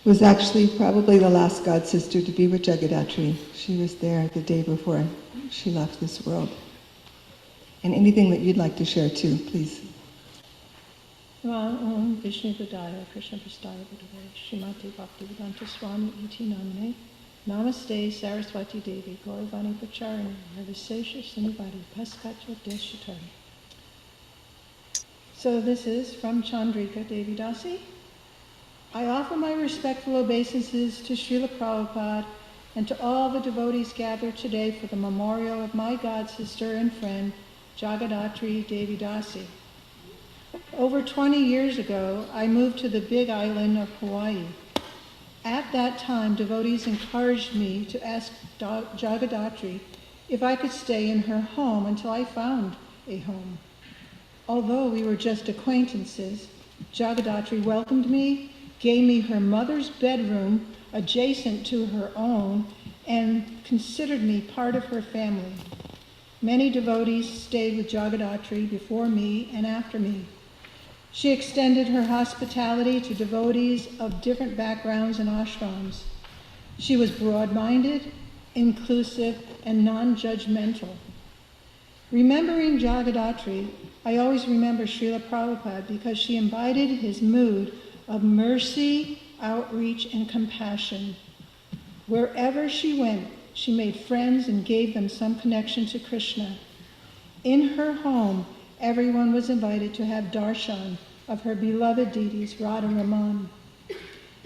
was actually probably the last god sister to be with Jagadhatri. She was there the day before she left this world. And anything that you'd like to share too, please. Om Vishnu Padaya Krishna Prastaya Buddhave Srimati Bhaktivedanta Swami Iti Namane Namaste Saraswati Devi Gauravani Pacharani Nirvisesha Sinivadi Paskacha Deshatari. So this is from Chandrika Devi Dasi. I offer my respectful obeisances to Srila Prabhupada and to all the devotees gathered today for the memorial of my god sister and friend Jagaddhatri Devi Dasi. Over 20 years ago, I moved to the Big Island of Hawaii. At that time, devotees encouraged me to ask Jagadhatri if I could stay in her home until I found a home. Although we were just acquaintances, Jagadhatri welcomed me, gave me her mother's bedroom adjacent to her own, and considered me part of her family. Many devotees stayed with Jagadhatri before me and after me. She extended her hospitality to devotees of different backgrounds and ashrams. She was broad-minded, inclusive, and non-judgmental. Remembering Jagadhatri, I always remember Srila Prabhupada because she embodied his mood of mercy, outreach, and compassion. Wherever she went, she made friends and gave them some connection to Krishna. In her home, everyone was invited to have darshan of her beloved deities, Radha Raman.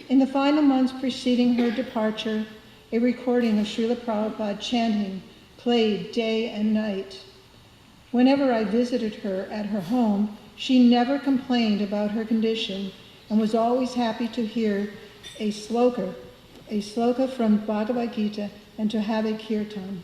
In the final months preceding her departure, a recording of Srila Prabhupada chanting played day and night. Whenever I visited her at her home, she never complained about her condition and was always happy to hear a sloka from Bhagavad Gita and to have a kirtan.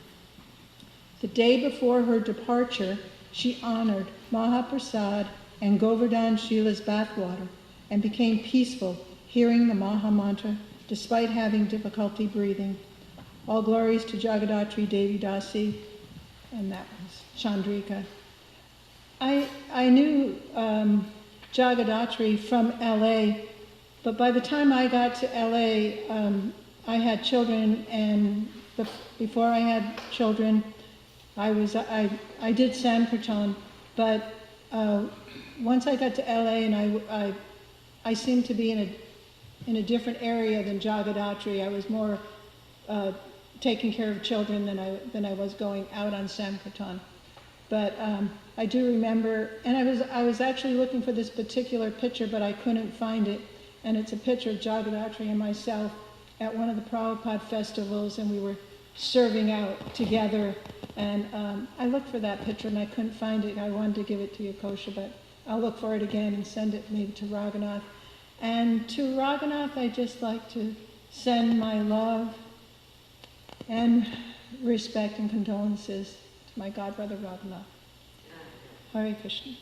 The day before her departure, she honored Mahaprasad and Govardhan Shila's bathwater and became peaceful hearing the Maha Mantra despite having difficulty breathing. All glories to Jagadhatri Devi Dasi, and that was Chandrika. I knew Jagadhatri from LA, but by the time I got to LA, I had children, and before I had children, I did Sankirtan, but once I got to LA, and I seemed to be in a different area than Jagadhatri. I was more taking care of children than I was going out on Sankirtan. But I do remember, and I was actually looking for this particular picture, but I couldn't find it. And it's a picture of Jagadhatri and myself at one of the Prabhupada festivals, and we were serving out together. And I looked for that picture and I couldn't find it. I wanted to give it to Yukosha, but I'll look for it again and send it maybe to Raghunath. And to Raghunath, I'd just like to send my love and respect and condolences to my godbrother Raghunath. Hare Krishna.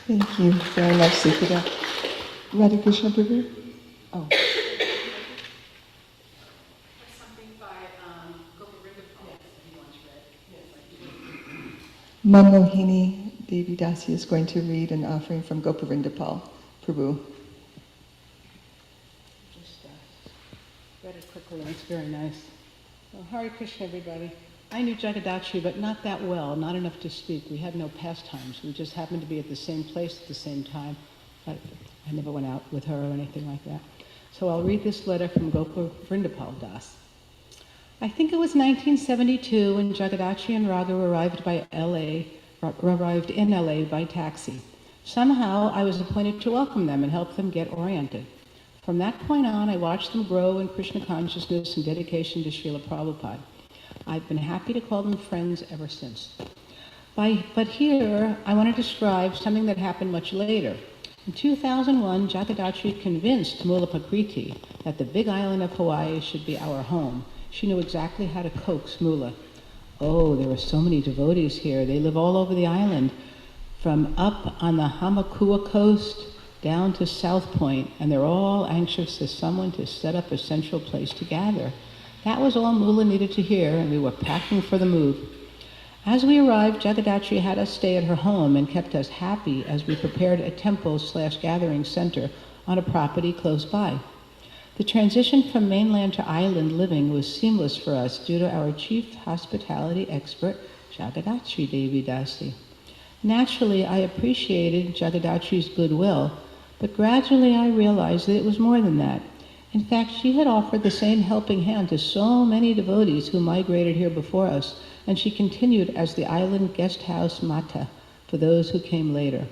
Thank you very much, Sukada. Radha Krishna Prabhu? Oh. Manmohini Devi Dasi is going to read an offering from Gopavrindapal Prabhu. Just read it quickly, and it's very nice. Well, Hare Krishna, everybody. I knew Jagadhatri, but not that well, not enough to speak. We had no pastimes. We just happened to be at the same place at the same time. But I never went out with her or anything like that. So I'll read this letter from Gopa Vrindapal Das. I think it was 1972 when Jagadhatri and Raghu arrived in LA by taxi. Somehow I was appointed to welcome them and help them get oriented. From that point on, I watched them grow in Krishna consciousness and dedication to Srila Prabhupada. I've been happy to call them friends ever since. But here, I want to describe something that happened much later. In 2001, Jagadhatri convinced Mula Prakriti that the big island of Hawaii should be our home. She knew exactly how to coax Mula. Oh, there are so many devotees here. They live all over the island, from up on the Hamakua coast down to South Point, and they're all anxious for someone to set up a central place to gather. That was all Mula needed to hear, and we were packing for the move. As we arrived, Jagadhatri had us stay at her home and kept us happy as we prepared a temple/gathering center on a property close by. The transition from mainland to island living was seamless for us due to our chief hospitality expert, Jagaddhatri Devi Dasi. Naturally, I appreciated Jagadhatri's goodwill, but gradually I realized that it was more than that. In fact, she had offered the same helping hand to so many devotees who migrated here before us, and she continued as the island guest house mata for those who came later.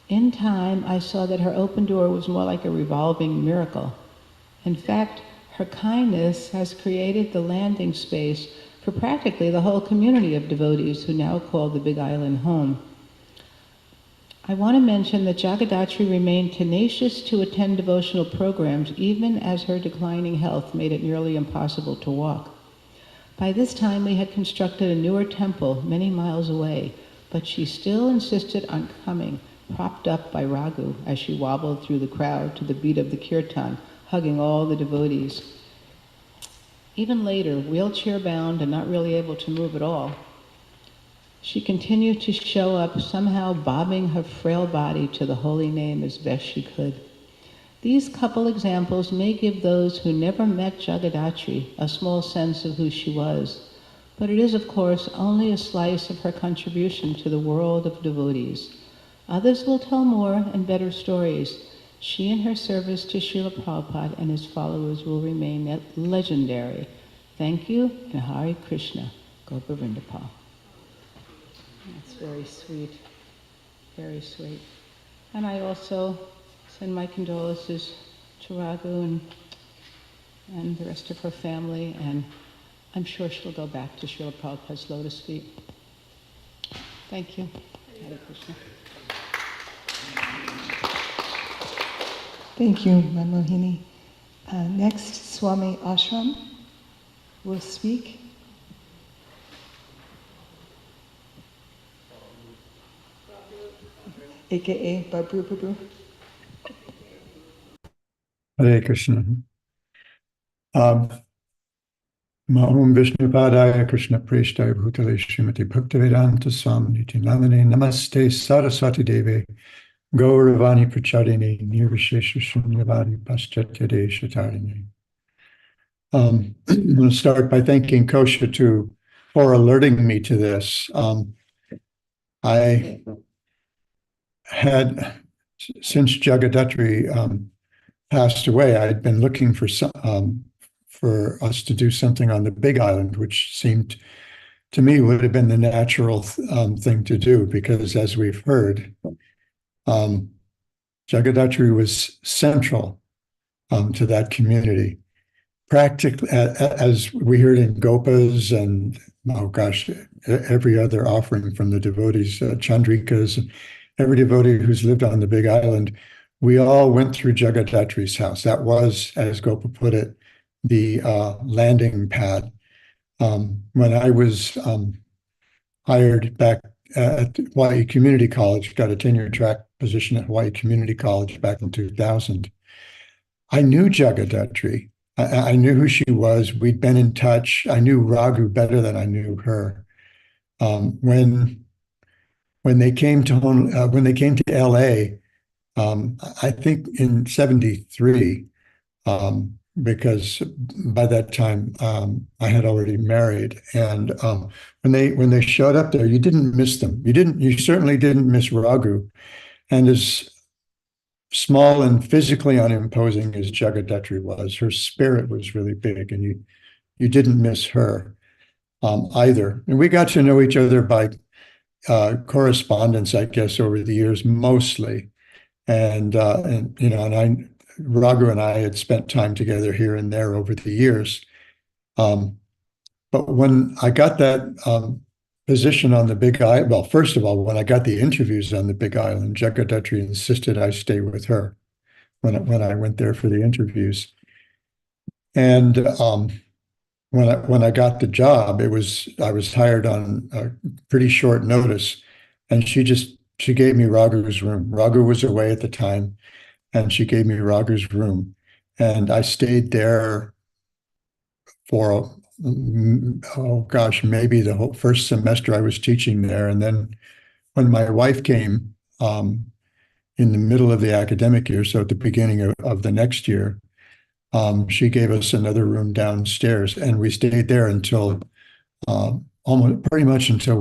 In time, I saw that her open door was more like a revolving miracle. In fact, her kindness has created the landing space for practically the whole community of devotees who now call the Big Island home. I want to mention that Jagadhatri remained tenacious to attend devotional programs even as her declining health made it nearly impossible to walk. By this time, we had constructed a newer temple many miles away, but she still insisted on coming, propped up by Raghu as she wobbled through the crowd to the beat of the kirtan, hugging all the devotees. Even later, wheelchair-bound and not really able to move at all, she continued to show up, somehow bobbing her frail body to the holy name as best she could. These couple examples may give those who never met Jagadhatri a small sense of who she was, but it is, of course, only a slice of her contribution to the world of devotees. Others will tell more and better stories. She and her service to Srila Prabhupada and his followers will remain legendary. Thank you, and Hare Krishna. Gopa Vrindapal. That's very sweet, very sweet. And I also send my condolences to Raghu and the rest of her family, and I'm sure she'll go back to Srila Prabhupada's lotus feet. Thank you. Hare Krishna. Thank you, Manmohini. Next, Swami Ashram will speak. AKA Babru Babru. Hare Krishna. Om Vishnupadaya Krishna Preshtaya Bhutale Srimati Bhaktivedanta Swamiti Namane Namaste Saraswati Devi Gauravani Pracharini Nirvishesha Shunyavadi Paschatya Desha. I'm going to start by thanking Kosha for alerting me to this. I had, since Jagadhatri passed away, I'd been looking for us to do something on the Big Island, which seemed to me would have been the natural thing to do, because as we've heard, Jagadhatri was central to that community. Practically, as we heard in Gopas and, oh gosh, every other offering from the devotees, Chandrikas, every devotee who's lived on the Big Island, we all went through Jagadhatri's house. That was, as Gopa put it, the landing pad. When I was hired back at Hawaii Community College, got a tenure track position at Hawaii Community College back in 2000, I knew Jagadhatri. I knew who she was. We'd been in touch. I knew Raghu better than I knew her. When they came to LA, I think in '73, because by that time I had already married. And when they showed up there, you didn't miss them. You certainly didn't miss Raghu. And as small and physically unimposing as Jagadhatri was, her spirit was really big, and you didn't miss her either. And we got to know each other by correspondence, I guess, over the years, mostly. And Raghu and I had spent time together here and there over the years. But when I got that position on the Big Island, well, first of all, when I got the interviews on the Big Island, Jagadhatri insisted I stay with her when I went there for the interviews. And when I got the job, I was hired on a pretty short notice, and she gave me Raghu's room. Raghu was away at the time, and she gave me Raghu's room, and I stayed there for maybe the whole first semester I was teaching there. And then when my wife came in the middle of the academic year, so at the beginning of the next year, she gave us another room downstairs, and we stayed there until almost pretty much until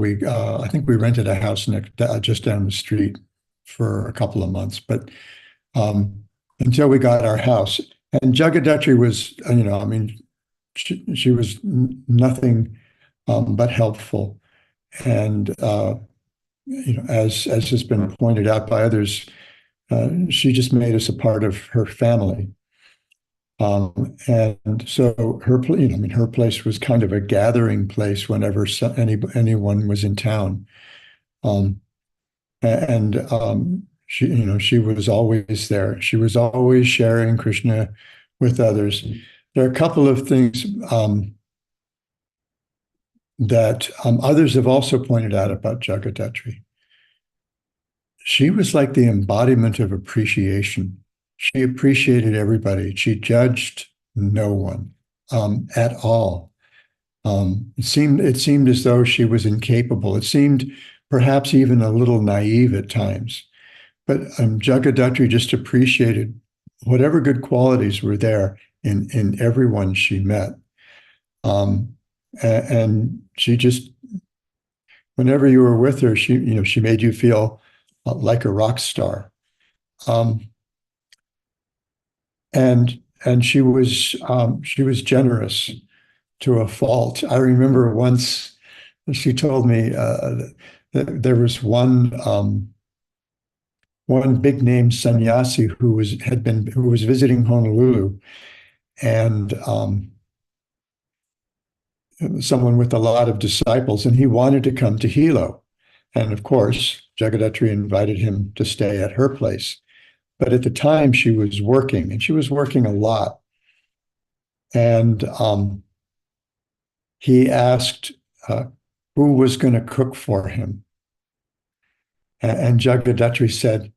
I think we rented a house just down the street for a couple of months, but until we got our house. And Jagadhatri was, she was nothing but helpful. And, as has been pointed out by others, she just made us a part of her family. And so her place was kind of a gathering place whenever anyone was in town. She was always there. She was always sharing Krishna with others. There are a couple of things that others have also pointed out about Jagadhatri. She was like the embodiment of appreciation. She appreciated everybody. She judged no one at all. It seemed as though she was incapable. It seemed perhaps even a little naive at times. But Jagadhatri just appreciated whatever good qualities were there in everyone she met. And she just, whenever you were with her, she made you feel like a rock star. And she was generous to a fault. I remember once she told me that there was one big name sannyasi who was visiting Honolulu, and someone with a lot of disciples, and he wanted to come to Hilo. And of course, Jagadhatri invited him to stay at her place. But at the time she was working, and she was working a lot. And he asked who was going to cook for him. And Jagadhatri said,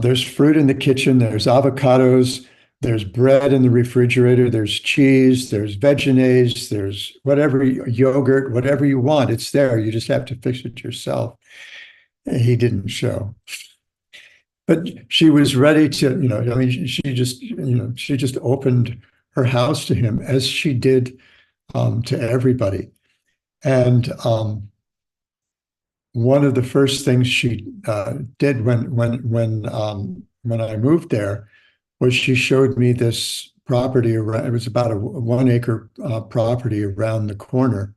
there's fruit in the kitchen, there's avocados, there's bread in the refrigerator, there's cheese, there's Vegenaise, there's whatever, yogurt, whatever you want, it's there. You just have to fix it yourself. And he didn't show. But she was ready to, she just opened her house to him, as she did to everybody. And one of the first things she did when I moved there was she showed me this property around. It was about a 1 acre property around the corner,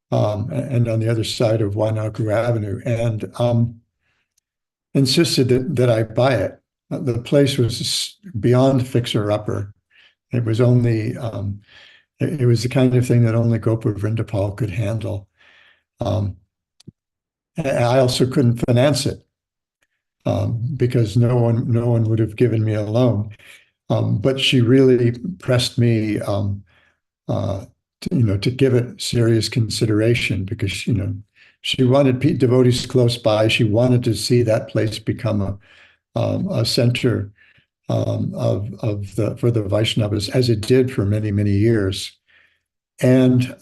and on the other side of Waianaku Avenue, and insisted that I buy it. The place was beyond fixer-upper. It was only it was the kind of thing that only Gopa Vrindapal could handle. I also couldn't finance it because no one would have given me a loan. But she really pressed me to give it serious consideration, because she wanted devotees close by. She wanted to see that place become a center for the Vaishnavas, as it did for many, many years. And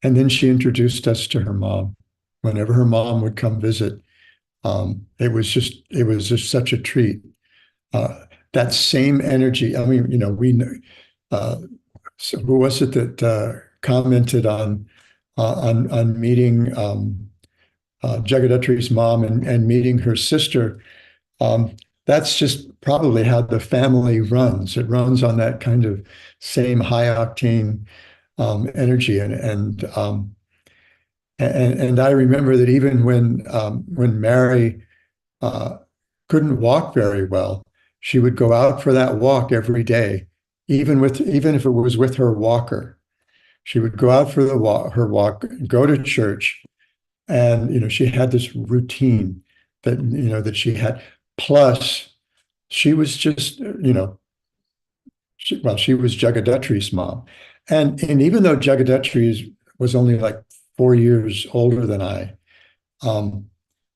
then she introduced us to her mom. Whenever her mom would come visit, it was just such a treat. that same energy. I mean, we know. So who was it that commented on meeting Jagadhatri's mom and meeting her sister? That's just probably how the family runs. It runs on that kind of same high octane energy, and I remember that even when Mary couldn't walk very well, she would go out for that walk every day, even if it was with her walker. She would go out for her walk, go to church, and she had this routine that she had. Plus, she was just she was Jagadhatri's mom, and even though Jagadhatri was only like 4 years older than I,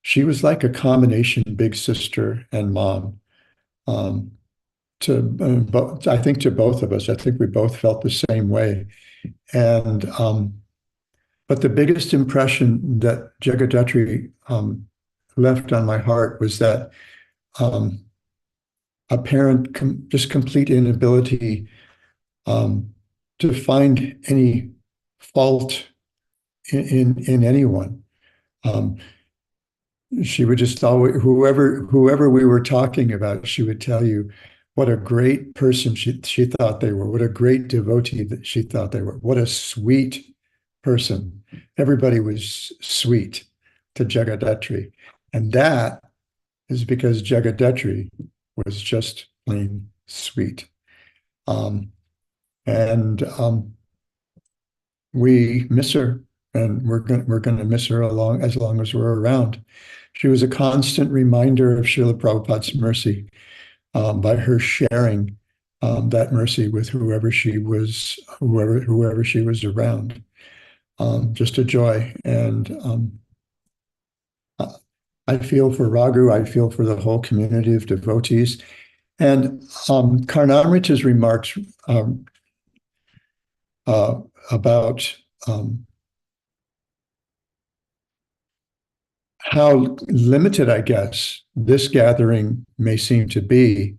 she was like a combination big sister and mom. I think to both of us. I think we both felt the same way. And but the biggest impression that Jagadhatri left on my heart was that apparent just complete inability to find any fault in anyone. She would just always, whoever we were talking about, she would tell you what a great person she thought they were, what a great devotee that she thought they were, what a sweet person. Everybody was sweet to Jagadhatri. And that is because Jagadhatri was just plain sweet. We miss her, and we're going to miss her as long as we're around. She was a constant reminder of Srila Prabhupada's mercy by her sharing that mercy with whoever she was around. Just a joy. And I feel for Raghu. I feel for the whole community of devotees. And Karnamrita's remarks about how limited, I guess, this gathering may seem to be,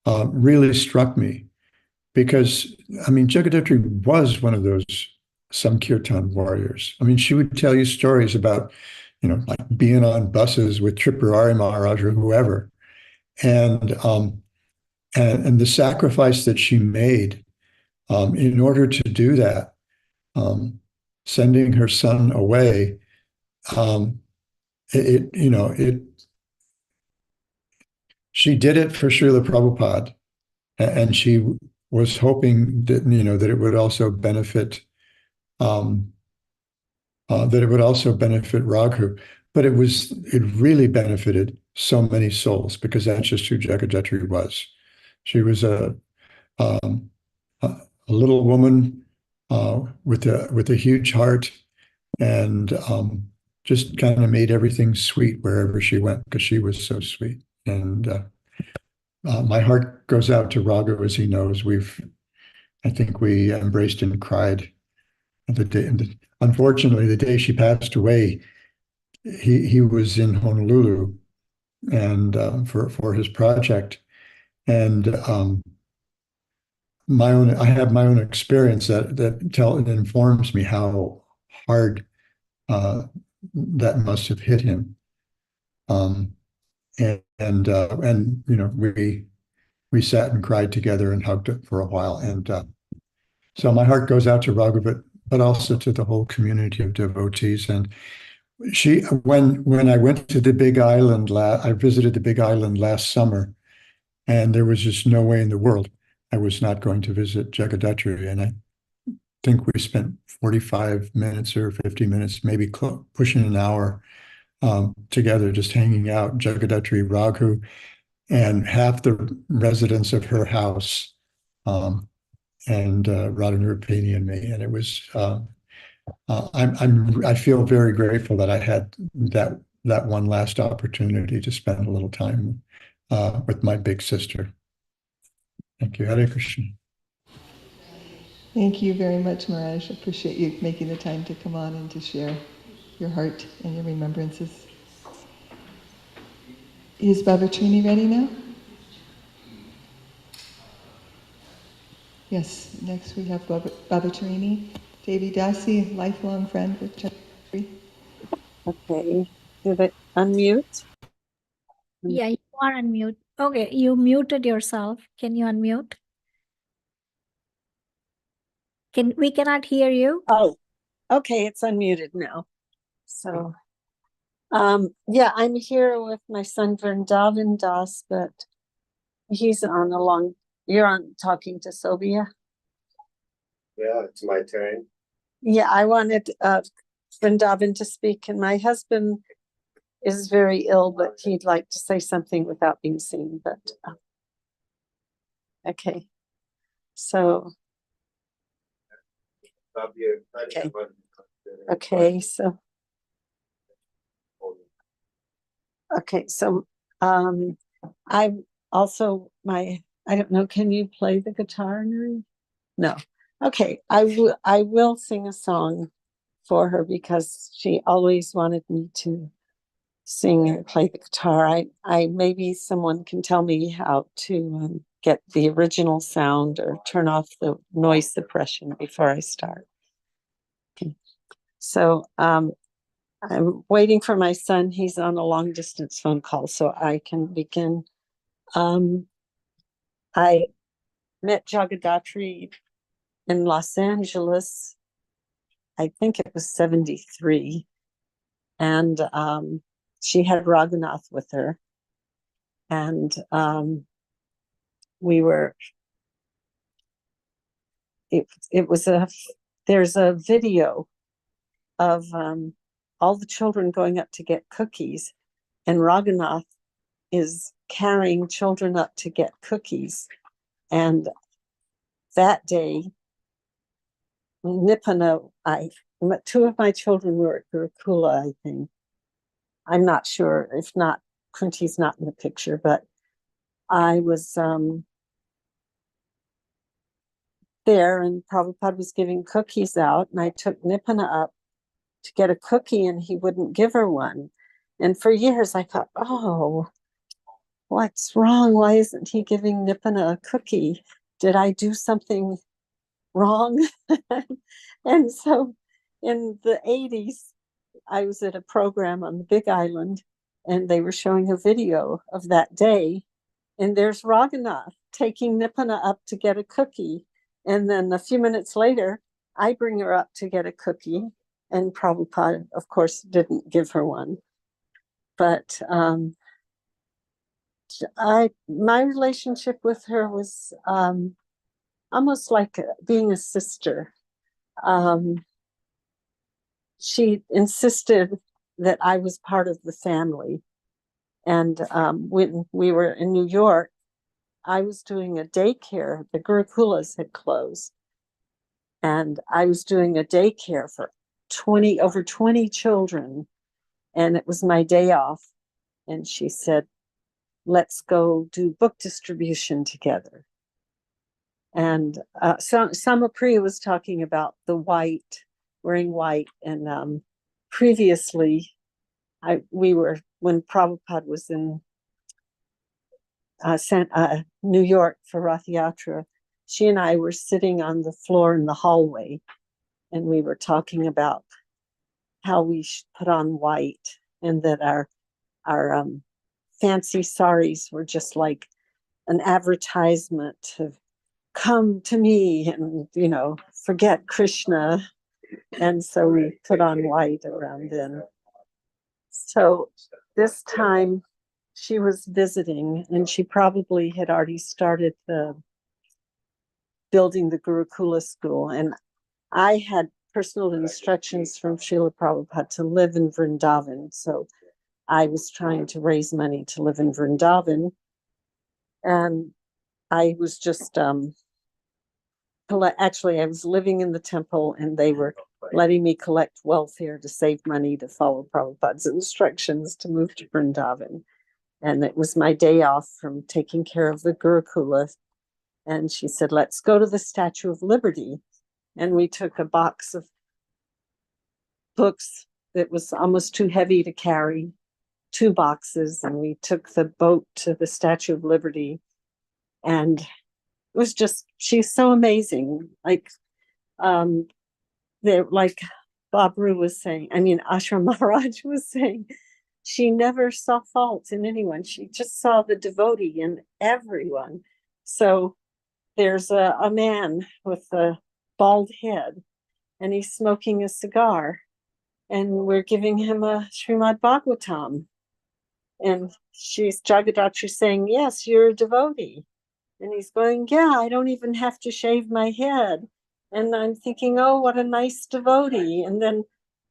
really struck me. Because, I mean, Jagadhatri was one of those Sankirtan warriors. I mean, she would tell you stories about, like being on buses with Tripurari Maharaj or whoever. And the sacrifice that she made in order to do that, sending her son away, she did it for Srila Prabhupada, and she was hoping that that it would also benefit Raghu, but it really benefited so many souls, because that's just who Jagadhatri was. She was a little woman with a huge heart, and just kind of made everything sweet wherever she went, because she was so sweet. And my heart goes out to Raghu, as he knows. I think we embraced and cried the day. Unfortunately, the day she passed away, he was in Honolulu and for his project, and I have my own experience that informs me how hard that must have hit him. We sat and cried together and hugged it for a while. And so my heart goes out to Raghu, but also to the whole community of devotees. And when I went to the Big Island, I visited the Big Island last summer, and there was just no way in the world I was not going to visit Jagadhatri. And I think we spent 45 minutes or 50 minutes, maybe pushing an hour together, just hanging out. Jagadhatri, Raghu, and half the residents of her house, and Radhanurupeni and me. And it was, I feel very grateful that I had that one last opportunity to spend a little time with my big sister. Thank you. Hare Krishna. Thank you very much, Maharaj. I appreciate you making the time to come on and to share your heart and your remembrances. Is Bavatrini ready now? Yes, next we have Baba Tarini, Devi Dasi, lifelong friend with Jagaddhatri. Okay. Did it unmute? Yeah, you are unmute. Okay, you muted yourself. Can you unmute? We cannot hear you? Oh, okay, it's unmuted now. So, yeah, I'm here with my son Vrindavan Das, but he's on a long, you're on talking to Sobia? Yeah, it's my turn. Yeah, I wanted Vrindavan to speak, and my husband is very ill, but he'd like to say something without being seen, but okay. So, okay. Okay, so okay, so I'm also I don't know, can you play the guitar, Nuri? No. Okay, I will sing a song for her because she always wanted me to sing or play the guitar. I maybe someone can tell me how to get the original sound or turn off the noise suppression before I start. Okay. So I'm waiting for my son. He's on a long distance phone call, so I can begin. I met Jagaddhatri in Los Angeles. I think it was 73. And she had Raghunath with her. And there's a video of all the children going up to get cookies, and Raghunath is carrying children up to get cookies. And that day, Nipana, two of my children were at Gurukula, I think. I'm not sure. If not, Kunti's not in the picture, but I was there, and Prabhupada was giving cookies out, and I took Nipana up to get a cookie, and he wouldn't give her one. And for years I thought, oh, what's wrong? Why isn't he giving Nipana a cookie? Did I do something wrong? And so in the 80s, I was at a program on the Big Island, and they were showing a video of that day. And there's Raghunath taking Nipana up to get a cookie. And then a few minutes later, I bring her up to get a cookie. And Prabhupada, of course, didn't give her one. But my relationship with her was almost like being a sister. She insisted that I was part of the family. And when we were in New York, I was doing a daycare. The Gurukulas had closed. And I was doing a daycare for over 20 children. And it was my day off. And she said, let's go do book distribution together. And Samapriya was talking about the white, wearing white. And previously, when Prabhupada was in New York for Rath Yatra, she and I were sitting on the floor in the hallway, and we were talking about how we should put on white, and that our fancy saris were just like an advertisement to come to me and, forget Krishna. And so we put on white around then. So this time she was visiting, and she probably had already started building the Gurukula school. And I had personal instructions from Srila Prabhupada to live in Vrindavan. So I was trying to raise money to live in Vrindavan. And I was just, actually, I was living in the temple, and they were letting me collect welfare to save money to follow Prabhupada's instructions to move to Vrindavan. And it was my day off from taking care of the Gurukula. And she said, let's go to the Statue of Liberty. And we took a box of books that was almost too heavy to carry, 2 boxes, and we took the boat to the Statue of Liberty. And was just, she's so amazing. Like, they're like Bob Rue was saying, I mean, Ashram Maharaj was saying, she never saw fault in anyone. She just saw the devotee in everyone. So there's a man with a bald head, and he's smoking a cigar, and we're giving him a Srimad Bhagavatam. And she's Jagaddhatri saying, yes, you're a devotee. And he's going, yeah, I don't even have to shave my head. And I'm thinking, oh, what a nice devotee. And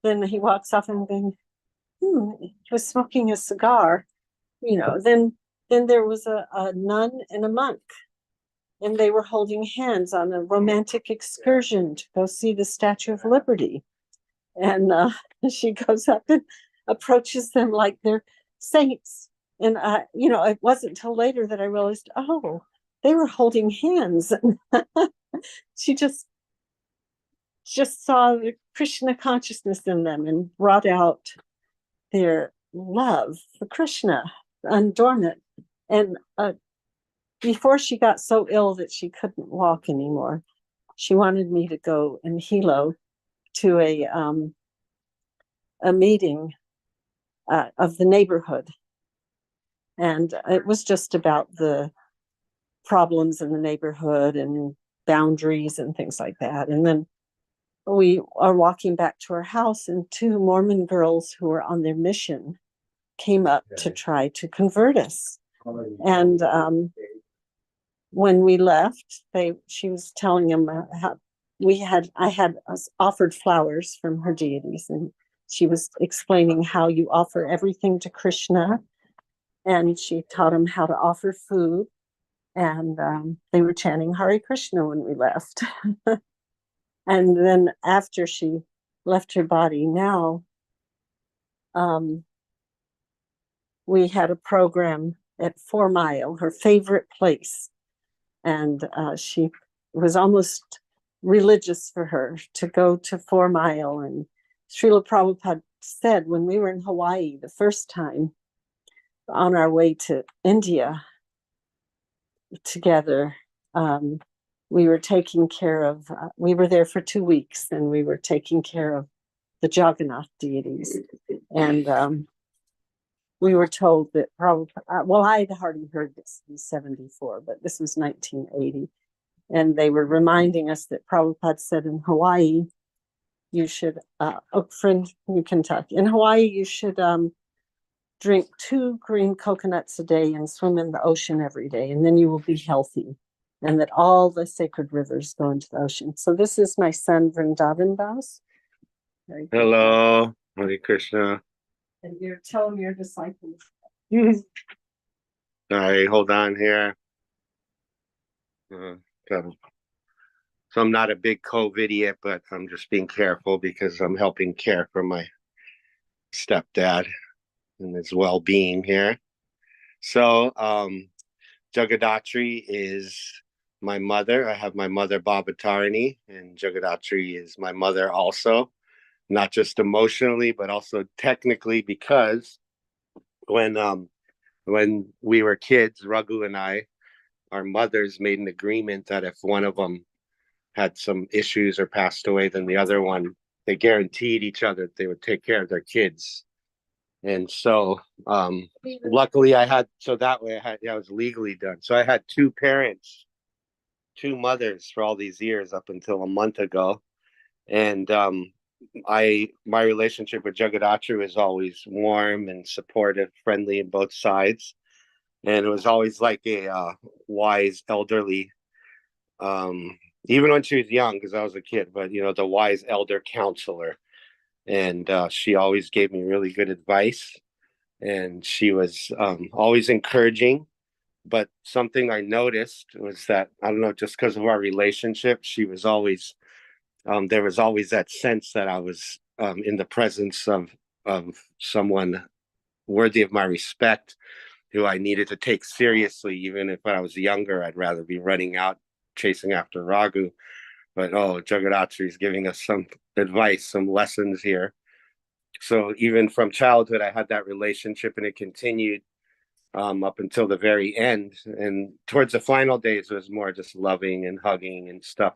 then he walks off and going, he was smoking a cigar. You know, then there was a nun and a monk, and they were holding hands on a romantic excursion to go see the Statue of Liberty. And she goes up and approaches them like they're saints. And, you know, it wasn't until later that I realized, oh, they were holding hands. She just saw the Krishna consciousness in them and brought out their love for Krishna undormant. And before she got so ill that she couldn't walk anymore, she wanted me to go in Hilo to a meeting of the neighborhood. And it was just about the problems in the neighborhood and boundaries and things like that. And then we are walking back to our house, and two Mormon girls who were on their mission came up to try to convert us. And when we left, she was telling them how I had offered flowers from her deities, and she was explaining how you offer everything to Krishna, and she taught them how to offer food, and they were chanting Hare Krishna when we left. And then after she left her body, now we had a program at 4 Mile, her favorite place. And she was almost religious for her to go to 4 Mile. And Srila Prabhupada said when we were in Hawaii the first time on our way to India together, we were taking care of, we were there for 2 weeks, and we were taking care of the Jagannath deities. And we were told that Prabhupada, well, I had already heard this in 74, but this was 1980. And they were reminding us that Prabhupada said in Hawaii, you should, friend in Kentucky, in Hawaii, you should drink 2 green coconuts a day and swim in the ocean every day, and then you will be healthy. And that all the sacred rivers go into the ocean. So this is my son, Vrindavan Das. Hello, Hare Krishna. And you're telling your disciples. All right, hold on here. So I'm not a big COVID idiot, but I'm just being careful because I'm helping care for my stepdad and his well-being here. So Jagadhatri is my mother. I have my mother Bhabatarani, and Jagadhatri is my mother also, not just emotionally, but also technically, because when we were kids, Raghu and I, our mothers made an agreement that if one of them had some issues or passed away, then the other one, they guaranteed each other that they would take care of their kids. And so luckily I was legally done. So I had 2 parents, 2 mothers for all these years up until a month ago. And my relationship with Jagadhatri was always warm and supportive, friendly in both sides. And it was always like a wise elderly, even when she was young, because I was a kid, but the wise elder counselor. And she always gave me really good advice. And she was always encouraging. But something I noticed was that, I don't know, just because of our relationship, she was always, there was always that sense that I was in the presence of someone worthy of my respect, who I needed to take seriously. Even if I was younger, I'd rather be running out, chasing after Raghu. But Jagadhatri is giving us some advice, some lessons here. So even from childhood, I had that relationship, and it continued up until the very end. And towards the final days, it was more just loving and hugging and stuff.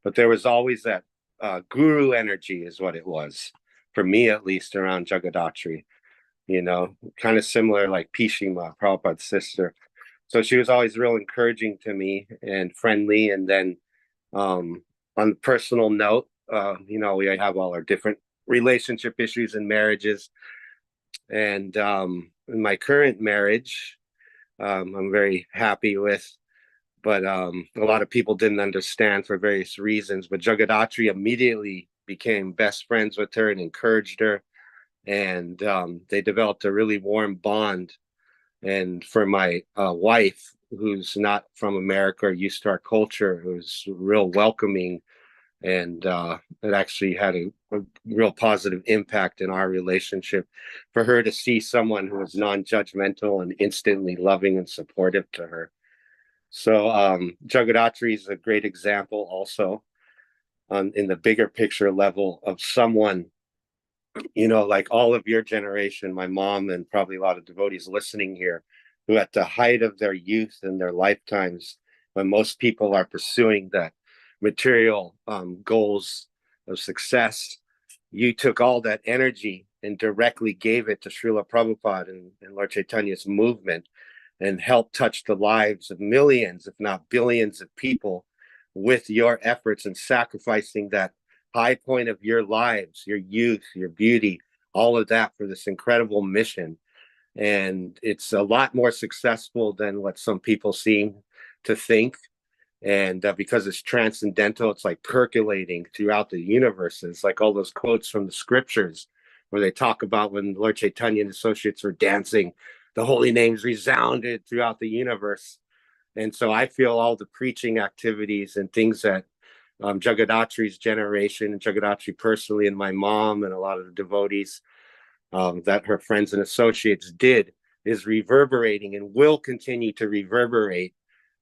But there was always that guru energy, is what it was, for me at least, around Jagadhatri. You know, kind of similar like Pishima, Prabhupada's sister. So she was always real encouraging to me and friendly. And then on a personal note, you know, we have all our different relationship issues and marriages. And in my current marriage, I'm very happy with, but a lot of people didn't understand for various reasons. But Jagadhatri immediately became best friends with her and encouraged her. And they developed a really warm bond. And for my wife, who's not from America or used to our culture, it was real welcoming. And it actually had a real positive impact in our relationship for her to see someone who was non-judgmental and instantly loving and supportive to her. So Jagadhatri is a great example also in the bigger picture level of someone, you know, like all of your generation, my mom and probably a lot of devotees listening here, who at the height of their youth and their lifetimes, when most people are pursuing that material goals of success, you took all that energy and directly gave it to Srila Prabhupada and Lord Chaitanya's movement, and helped touch the lives of millions, if not billions of people with your efforts and sacrificing that high point of your lives, your youth, your beauty, all of that for this incredible mission. And it's a lot more successful than what some people seem to think. And because it's transcendental, it's like percolating throughout the universe. It's like all those quotes from the scriptures where they talk about when Lord Chaitanya and associates were dancing, the holy names resounded throughout the universe. And so I feel all the preaching activities and things that Jagadhatri's generation and Jagadhatri personally, and my mom and a lot of the devotees that her friends and associates did, is reverberating and will continue to reverberate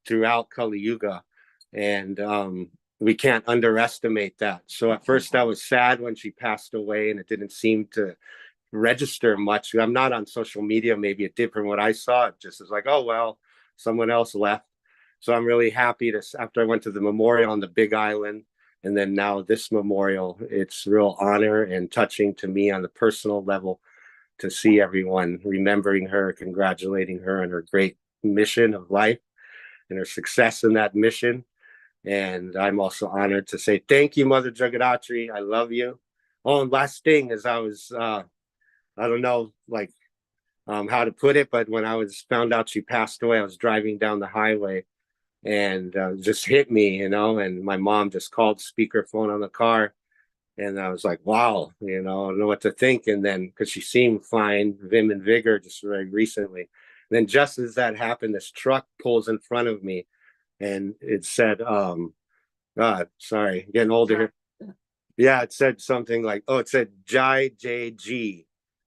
throughout Kali Yuga. And we can't underestimate that. So at first I was sad when she passed away and it didn't seem to register much. I'm not on social media. Maybe it did from what I saw. It just was like, oh, well, someone else left. So I'm really happy to, after I went to the memorial on the Big Island, and then now this memorial, it's real honor and touching to me on the personal level to see everyone remembering her, congratulating her on her great mission of life and her success in that mission. And I'm also honored to say thank you, Mother Jagadhatri. I love you. Oh, and last thing is I was, I don't know, like how to put it, but when I was found out she passed away, I was driving down the highway and just hit me, you know, and my mom just called speakerphone on the car. And I was like, wow, you know, I don't know what to think. And then, because she seemed fine, vim and vigor just very recently. And then just as that happened, this truck pulls in front of me and it said, God, sorry, getting older here. Yeah, it said something like, oh, it said Jai JG,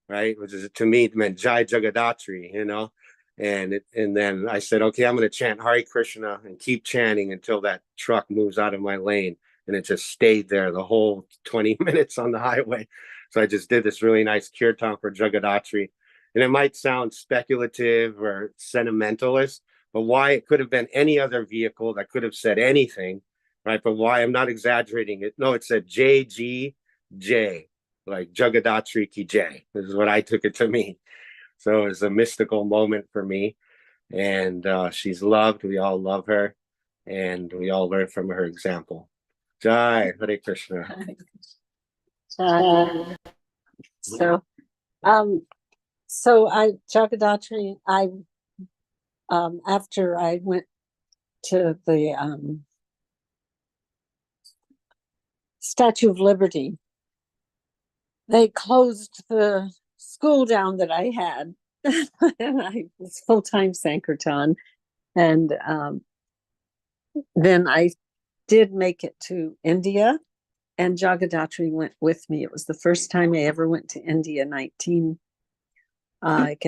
right? Which is, to me, it meant Jai Jagadhatri, you know? And then I said, okay, I'm going to chant Hare Krishna and keep chanting until that truck moves out of my lane. And it just stayed there the whole 20 minutes on the highway. So I just did this really nice kirtan for Jagadhatri. And it might sound speculative or sentimentalist, but why it could have been any other vehicle that could have said anything, right? But why, I'm not exaggerating it. No, it said JGJ, like Jagadhatri ki Jai. This is what I took it to mean. So it was a mystical moment for me. And she's loved. We all love her. And we all learn from her example. Jai, Hare Krishna. Jai. So, Jagadhatri, after I went to the Statue of Liberty, they closed the school down that I had. And I was full-time Sankirtan. And then I did make it to India, and Jagadhatri went with me. It was the first time I ever went to India,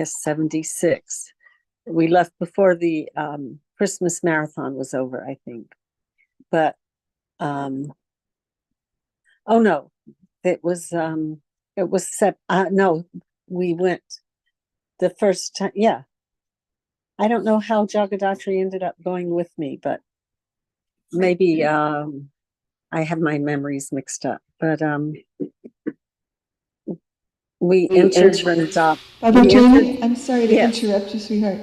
76. We left before the Christmas marathon was over, I think. But oh no, it was no, we went the first time. Yeah, I don't know how Jagadatri ended up going with me, but maybe I have my memories mixed up. But we entered Vrindavan. Babatunde, I'm sorry to Yes. interrupt you, sweetheart.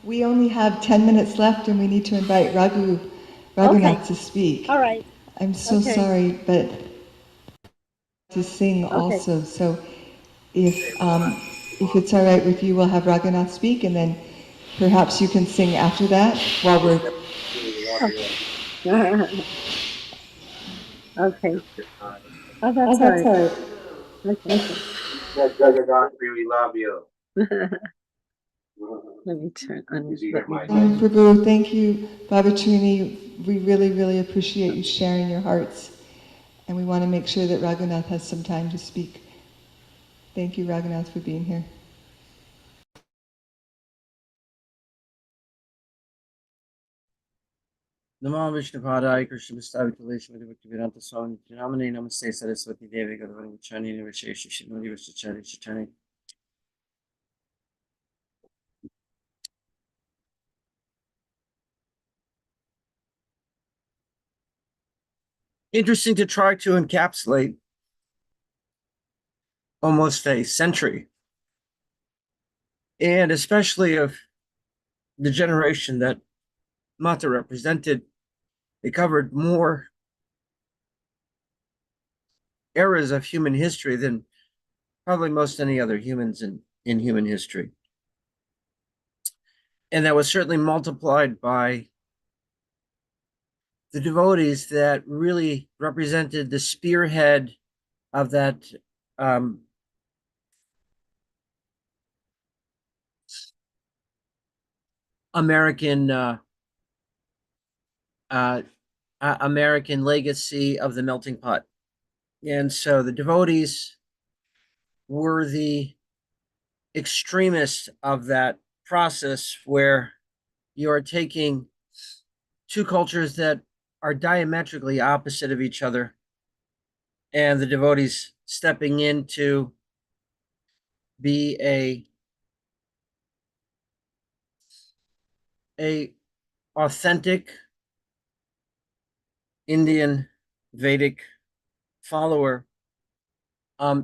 We only have 10 minutes left and we need to invite Raghunath to speak. All right. I'm so Okay. sorry, but to sing also. So if it's all right with you, we'll have Raghunath speak and then perhaps you can sing after that while we're... Okay. Oh, Oh, that's all that's right. all right. Okay. Jagaddhatri, we love you. Let me turn on. Prabhu, thank you, Babatunde. We really, really appreciate you sharing your hearts. And we want to make sure that Raghunath has some time to speak. Thank you, Raghunath, for being here. Namo Vishnu Padaya Krishna Vastavitalesh Madhivakti Swami Namane Namaste Saraswati Devi Gadavani Chani Nivasheshi Shinodi Vishachari Chitani. Interesting to try to encapsulate almost a century, and especially of the generation that Mata represented. They covered more eras of human history than probably most any other humans in human history. And that was certainly multiplied by the devotees that really represented the spearhead of that American American legacy of the melting pot. And so the devotees were the extremists of that process where you are taking two cultures that are diametrically opposite of each other, and the devotees stepping in to be a authentic Indian Vedic follower,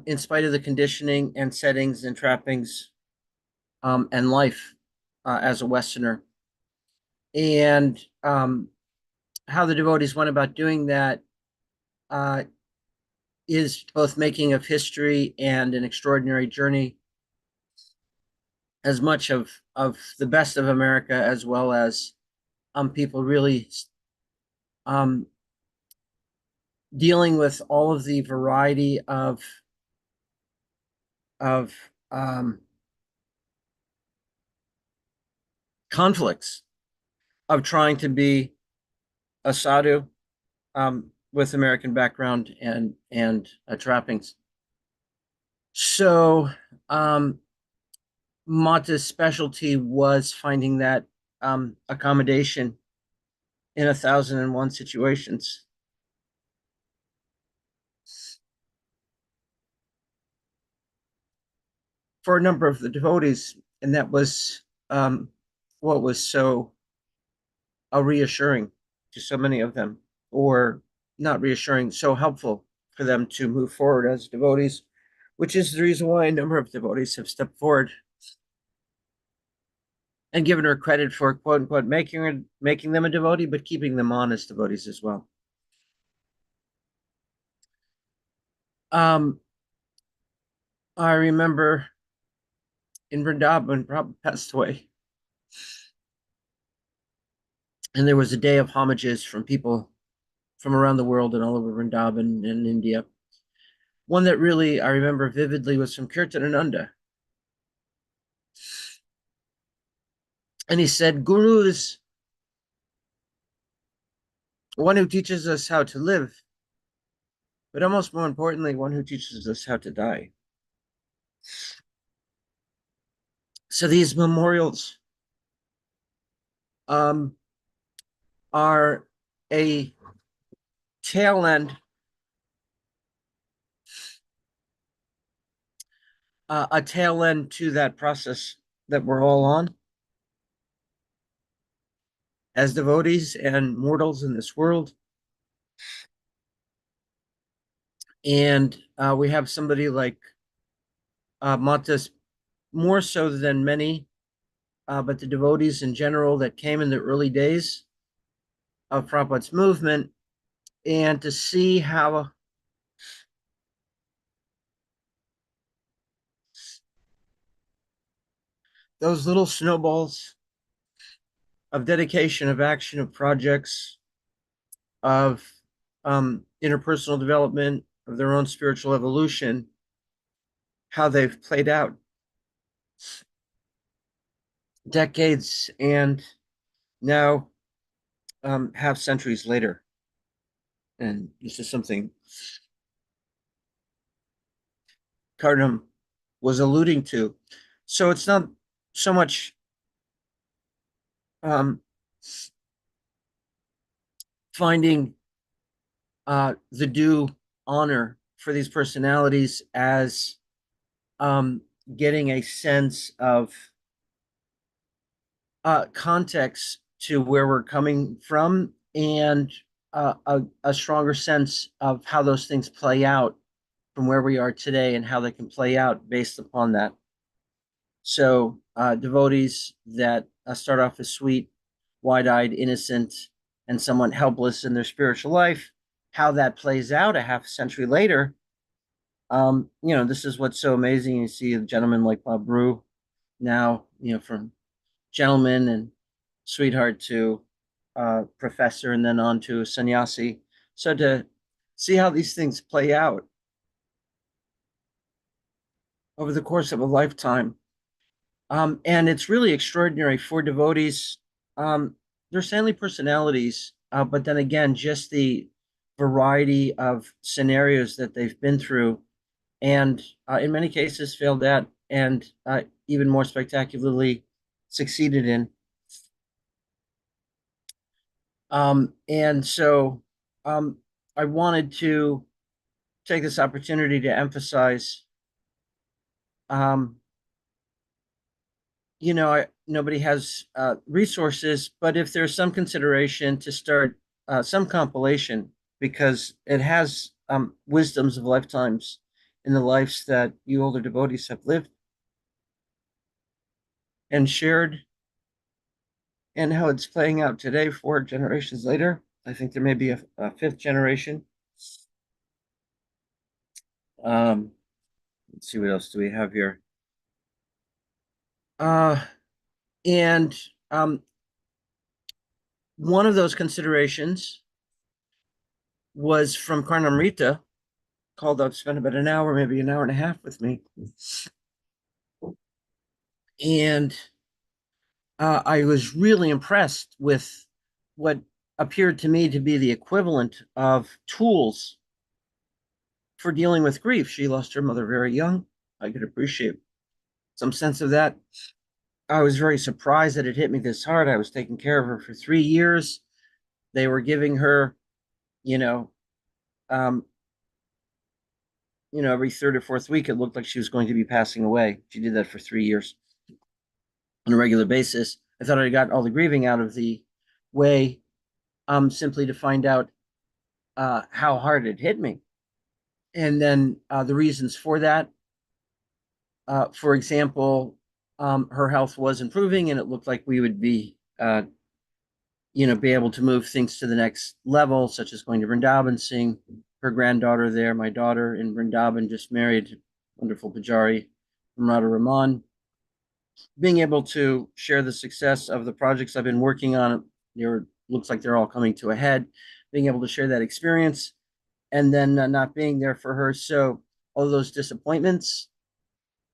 in spite of the conditioning and settings and trappings and life as a Westerner. And how the devotees went about doing that is both making of history and an extraordinary journey, as much of the best of America, as well as people really dealing with all of the variety of conflicts of trying to be a sadhu with American background and trappings. So Mata's specialty was finding that accommodation in 1,001 situations. For a number of the devotees, and that was what was so reassuring to so many of them, or not reassuring, so helpful for them to move forward as devotees, which is the reason why a number of devotees have stepped forward and given her credit for quote unquote making them a devotee, but keeping them on as devotees as well. I remember in Vrindavan, Prabhupada passed away, and there was a day of homages from people from around the world and all over Vrindavan and India. One that really I remember vividly was from Kirtanananda. And he said, Guru is one who teaches us how to live, but almost more importantly, one who teaches us how to die. So these memorials are a tail end, to that process that we're all on. as devotees and mortals in this world. And we have somebody like Matas, more so than many, but the devotees in general that came in the early days of Prabhupada's movement, and to see how those little snowballs of dedication, of action, of projects, of interpersonal development, of their own spiritual evolution, how they've played out decades and now half centuries later. And this is something Cardinal was alluding to. So it's not so much finding the due honor for these personalities as getting a sense of context to where we're coming from, and a stronger sense of how those things play out from where we are today and how they can play out based upon that. So devotees that start off as sweet, wide-eyed, innocent, and somewhat helpless in their spiritual life, how that plays out a half a century later. This is what's so amazing. You see a gentleman like Bob Brew now, from gentleman and sweetheart to professor, and then on to sannyasi. So to see how these things play out over the course of a lifetime, and it's really extraordinary for devotees. They're saintly personalities, but then again, just the variety of scenarios that they've been through, and in many cases failed at, and even more spectacularly succeeded in. And so I wanted to take this opportunity to emphasize, nobody has resources, but if there's some consideration to start some compilation, because it has wisdoms of lifetimes in the lives that you older devotees have lived and shared, and how it's playing out today, 4 generations later. I think there may be a fifth generation. Let's see, what else do we have here? And one of those considerations was from Karnamrita, called up, spent about an hour, maybe an hour and a half with me. And I was really impressed with what appeared to me to be the equivalent of tools for dealing with grief. She lost her mother very young. I could appreciate some sense of that. I was very surprised that it hit me this hard. I was taking care of her for 3 years. They were giving her, every third or fourth week, it looked like she was going to be passing away. She did that for 3 years on a regular basis. I thought I got all the grieving out of the way, simply to find out how hard it hit me. And then the reasons for that. For example, her health was improving, and it looked like we would be able to move things to the next level, such as going to Vrindavan, seeing her granddaughter there. My daughter in Vrindavan just married wonderful Pujari from Radha Raman. Being able to share the success of the projects I've been working on, looks like they're all coming to a head. Being able to share that experience, and then not being there for her. So all those disappointments.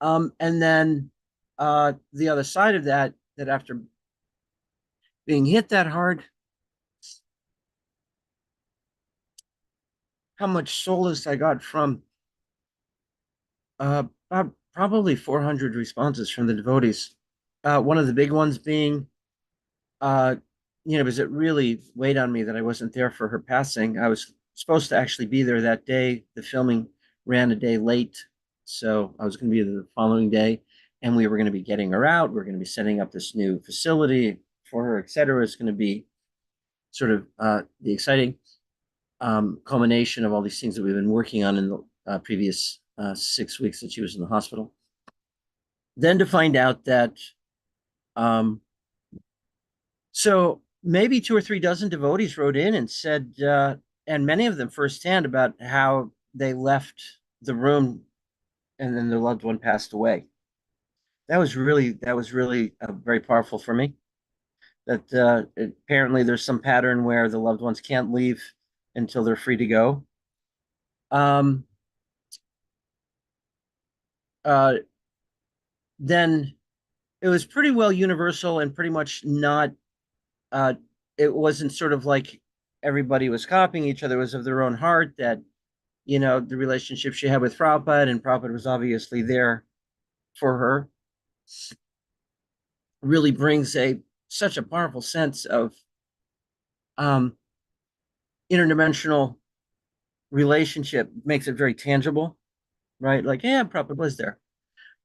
And then the other side of that after being hit that hard, how much solace I got from probably 400 responses from the devotees. One of the big ones being, because it really weighed on me that I wasn't there for her passing. I was supposed to actually be there that day. The filming ran a day late, so I was going to be there the following day, and we were going to be getting her out. We're going to be setting up this new facility for her, etc. It's going to be sort of the exciting culmination of all these things that we've been working on in the previous 6 weeks that she was in the hospital. Then to find out that, so maybe 2 or 3 dozen devotees wrote in and said, and many of them firsthand, about how they left the room and then their loved one passed away. That was really very powerful for me. That apparently there's some pattern where the loved ones can't leave until they're free to go. Then it was pretty well universal and pretty much not, it wasn't sort of like everybody was copying each other. It was of their own heart that, the relationship she had with Prabhupada, and Prabhupada was obviously there for her, really brings such a powerful sense of interdimensional relationship, makes it very tangible, right? Like, yeah, Prabhupada was there.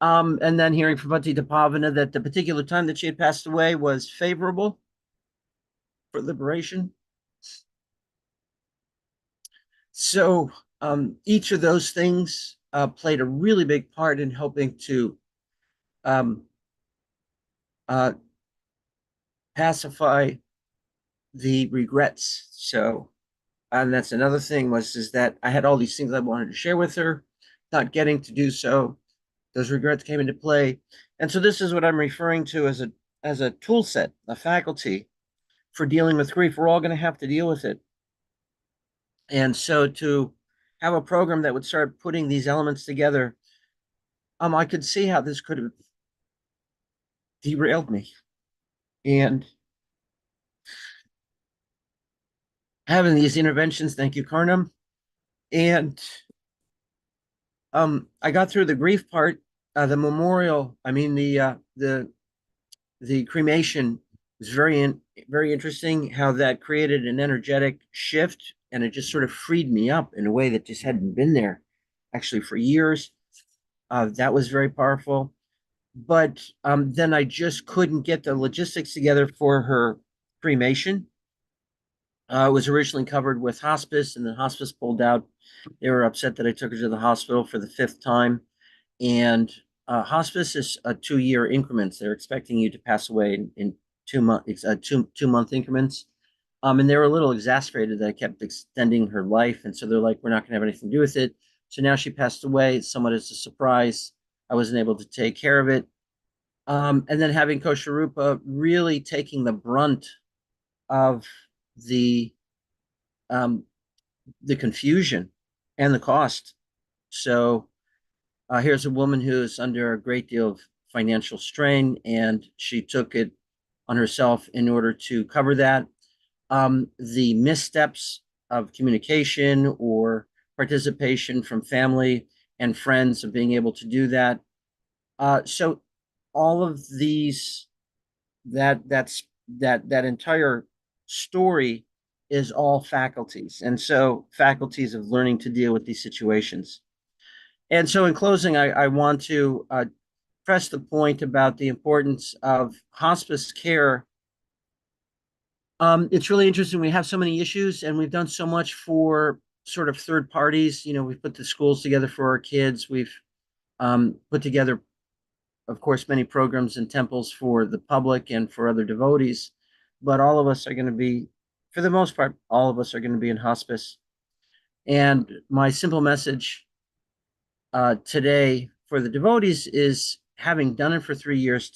And then hearing from Bhakti Pavana that the particular time that she had passed away was favorable for liberation. So each of those things played a really big part in helping to pacify the regrets. So, and that's another thing is that I had all these things I wanted to share with her, not getting to do so. Those regrets came into play. And so this is what I'm referring to as a tool set, a faculty for dealing with grief. We're all going to have to deal with it. And so to have a program that would start putting these elements together, I could see how this could have derailed me. And having these interventions, thank you, Karnam. And I got through the grief part, the memorial. I mean, the cremation was very interesting. How that created an energetic shift, and it just sort of freed me up in a way that just hadn't been there, actually, for years. That was very powerful. But then I just couldn't get the logistics together for her cremation. It was originally covered with hospice, and then hospice pulled out. They were upset that I took her to the hospital for the 5th time. And hospice is a 2-year increments. They're expecting you to pass away in 2 months, 2-month increments. And they were a little exasperated that I kept extending her life. And so they're like, we're not going to have anything to do with it. So now she passed away, somewhat as a surprise. I wasn't able to take care of it. And then having Kosharupa really taking the brunt of the confusion and the cost. So here's a woman who's under a great deal of financial strain, and she took it on herself in order to cover that. The missteps of communication or participation from family and friends of being able to do that. So all of these, that entire story is all faculties. And so faculties of learning to deal with these situations. And so in closing, I want to press the point about the importance of hospice care. It's really interesting. We have so many issues, and we've done so much for sort of third parties. We've put the schools together for our kids. We've put together, of course, many programs and temples for the public and for other devotees. But all of us are going to be, for the most part, all of us are going to be in hospice. And my simple message today for the devotees is, having done it for 3 years,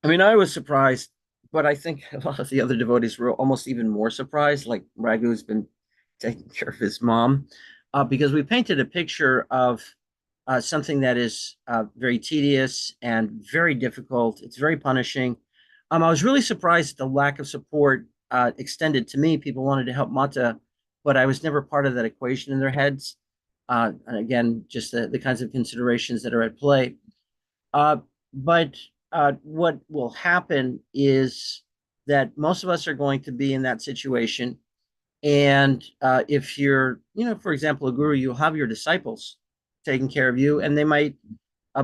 I was surprised, but I think a lot of the other devotees were almost even more surprised, like Raghu's been taking care of his mom, because we painted a picture of something that is very tedious and very difficult. It's very punishing. I was really surprised at the lack of support extended to me. People wanted to help Mata, but I was never part of that equation in their heads. And again, just the kinds of considerations that are at play. But what will happen is that most of us are going to be in that situation. And if you're, for example, a guru, you'll have your disciples taking care of you, and they might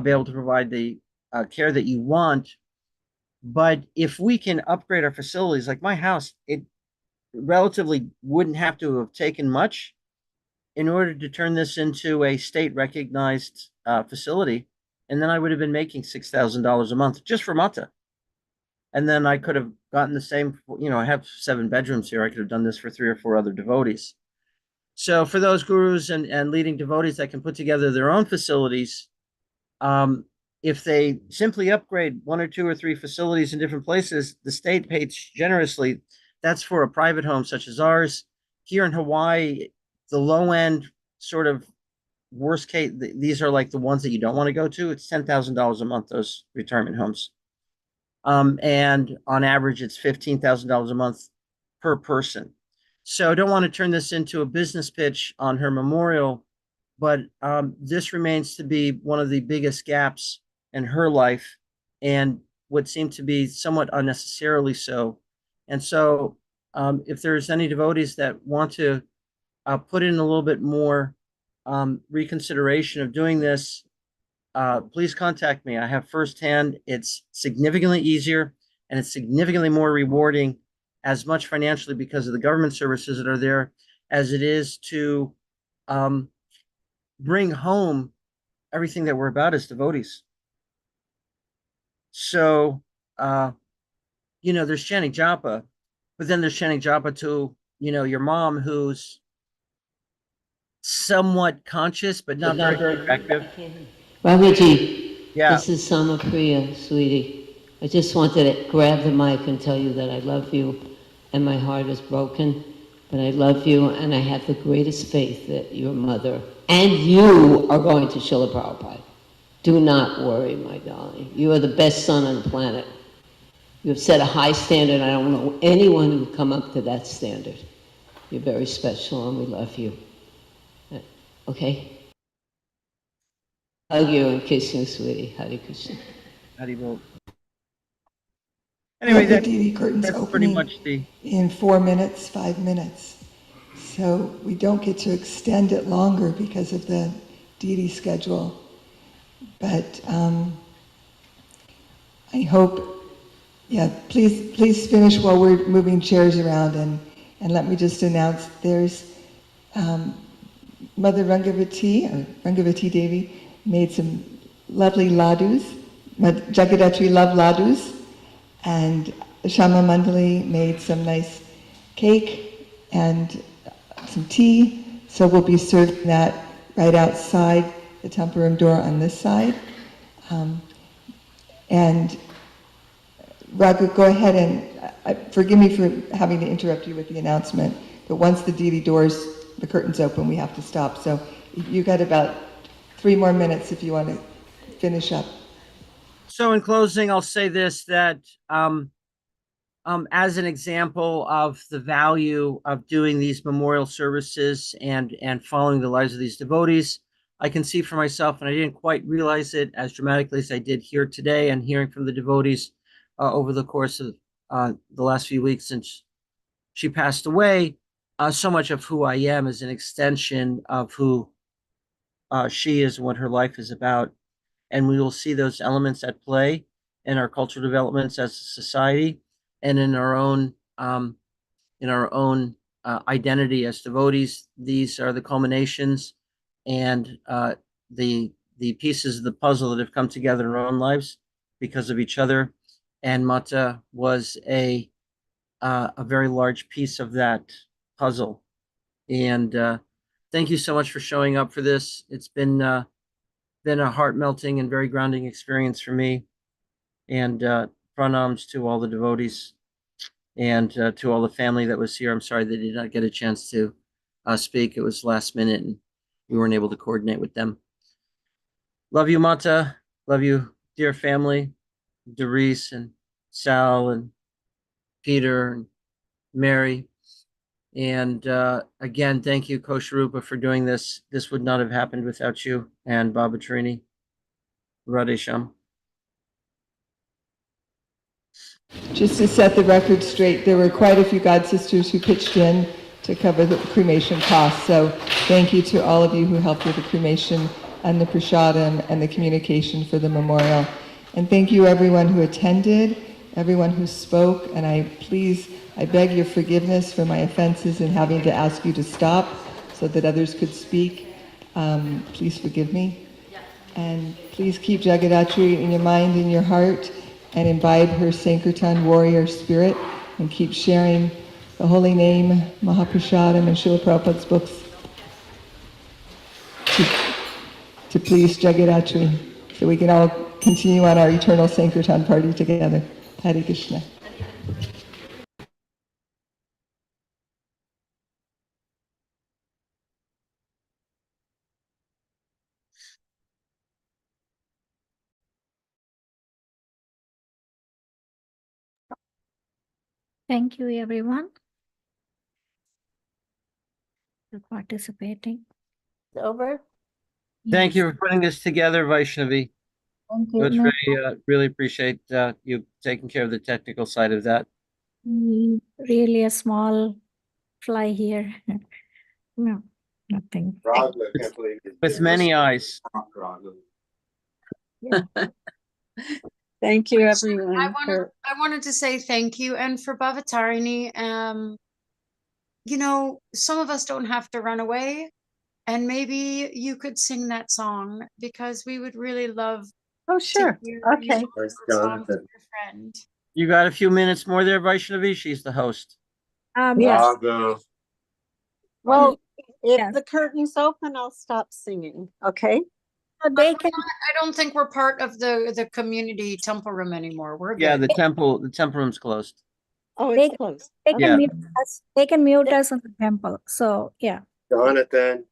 be able to provide the care that you want. But if we can upgrade our facilities, like my house, it relatively wouldn't have to have taken much in order to turn this into a state recognized facility. And then I would have been making $6,000 a month just for Mata. And then I could have gotten the same, I have 7 bedrooms here. I could have done this for 3 or 4 other devotees. So for those gurus and leading devotees that can put together their own facilities, if they simply upgrade 1 or 2 or 3 facilities in different places, the state pays generously. That's for a private home such as ours. Here in Hawaii, the low end sort of worst case, these are like the ones that you don't want to go to. It's $10,000 a month, those retirement homes. And on average, it's $15,000 a month per person. So I don't want to turn this into a business pitch on her memorial, but this remains to be one of the biggest gaps in her life and would seem to be somewhat unnecessarily so. And so if there's any devotees that want to put in a little bit more reconsideration of doing this, please contact me. I have firsthand. It's significantly easier and it's significantly more rewarding, as much financially because of the government services that are there, as it is to bring home everything that we're about as devotees. So, there's chanting japa, but then there's chanting japa to, your mom who's somewhat conscious, but not very effective. Raviji, Yeah. this is Samapriya, sweetie. I just wanted to grab the mic and tell you that I love you, and my heart is broken, but I love you, and I have the greatest faith that your mother and you are going to Srila Prabhupada. Do not worry, my darling. You are the best son on the planet. You have set a high standard. I don't know anyone who would come up to that standard. You're very special, and we love you. Okay? Hug you and kiss you, sweetie. Hare Krishna. Hare Bol. Anyway, the deity curtains that's opening pretty much in 4 minutes, 5 minutes. So we don't get to extend it longer because of the deity schedule. But I hope, please finish while we're moving chairs around, and let me just announce there's Mother Rangavati Devi made some lovely ladus, Jagadhatri love ladus, and Shama Mandali made some nice cake and some tea, so we'll be serving that right outside the temple room door on this side. And Raghu, go ahead and forgive me for having to interrupt you with the announcement, but once the deity doors, the curtains open, we have to stop. So you got about 3 more minutes if you want to finish up. So in closing, I'll say this, that as an example of the value of doing these memorial services and following the lives of these devotees, I can see for myself, and I didn't quite realize it as dramatically as I did here today and hearing from the devotees over the course of the last few weeks since she passed away, so much of who I am is an extension of who she is and what her life is about. And we will see those elements at play in our cultural developments as a society and in our own identity as devotees. These are the culminations and the pieces of the puzzle that have come together in our own lives because of each other. And Mata was a very large piece of that puzzle. And thank you so much for showing up for this. It's been a heart-melting and very grounding experience for me. And pranams to all the devotees and to all the family that was here. I'm sorry they did not get a chance to speak. It was last minute and we weren't able to coordinate with them. Love you, Mata. Love you, dear family, Doris and Sal and Peter and Mary. And again, thank you, Kosharupa, for doing this. This would not have happened without you and Baba Trini. Radhe Shyam. Just to set the record straight, there were quite a few God sisters who pitched in to cover the cremation costs. So thank you to all of you who helped with the cremation and the prasadam and the communication for the memorial. And thank you everyone who attended. everyone who spoke, and I beg your forgiveness for my offenses in having to ask you to stop so that others could speak. Please forgive me. And please keep Jagaddhatri in your mind and your heart and imbibe her Sankirtan warrior spirit and keep sharing the holy name, Mahaprasadam, and Srila Prabhupada's books to please Jagaddhatri so we can all continue on our eternal Sankirtan party together. Hare Krishna. Thank you, everyone, for participating. Over. Thank you Yes. for putting this together, Vaishnavi. Thank It you. was No, really appreciate you taking care of the technical side of that. really a small fly here. No, nothing. Raghu, I can't believe it. With many eyes. Raghu. Yeah. Thank you, I everyone. wanted to say thank you, and for Bhavatarini, you know, some of us don't have to run away, and maybe you could sing that song because we would really love Oh, to sure. hear you Okay. sing that song to your friend. You got a few minutes more there, Vaishnavi? She's the host. Yes. Raghu. Well, if Yes. the curtain's open, I'll stop singing. Okay. So But they can. I don't think we're part of the community temple room anymore. We're Yeah, good. the temple room's closed. Oh, They, it's closed. they Okay. can Yeah. mute us. They can mute us in the temple. So yeah. Jonathan.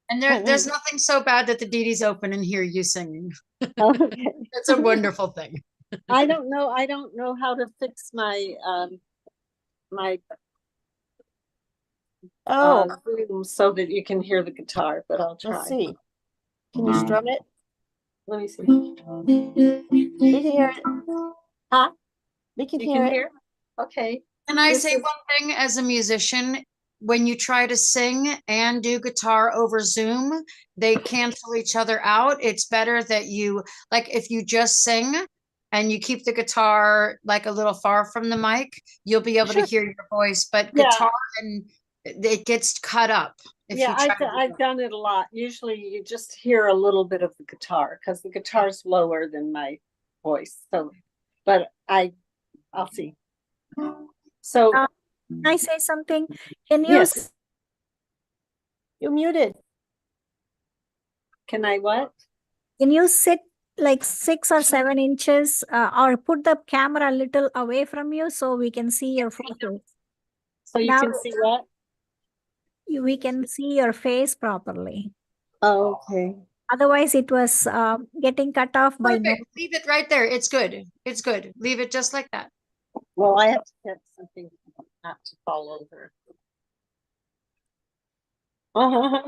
And Oh, there's wait. nothing so bad that the deities open and hear you singing. Okay. That's a wonderful thing. I don't know how to fix my my Zoom so that you can hear the guitar, but I'll try. Let's see. Can you strum it? Let me see. We can hear it. Huh? We can You hear can it. hear? Okay. Can I This say is- one thing as a musician? When you try to sing and do guitar over Zoom, they cancel each other out. It's better that you, like, if you just sing and you keep the guitar like a little far from the mic, you'll be able to hear your voice. But Yeah. guitar, and it gets cut up. If Yeah, you try I've done it a lot. Usually you just hear a little bit of the guitar because the guitar's lower than my voice. So, but I'll see. So Can I say something? Can you? yes. You're muted. Can I what? Can you sit like 6 or 7 inches, or put the camera a little away from you so we can see your photo? So you Now can see what? we can see your face properly. Oh, okay. Otherwise, it was getting cut off by no. Perfect. Leave it right there. It's good. It's good. Leave it just like that. Well, I have to get something not to fall over. Oh.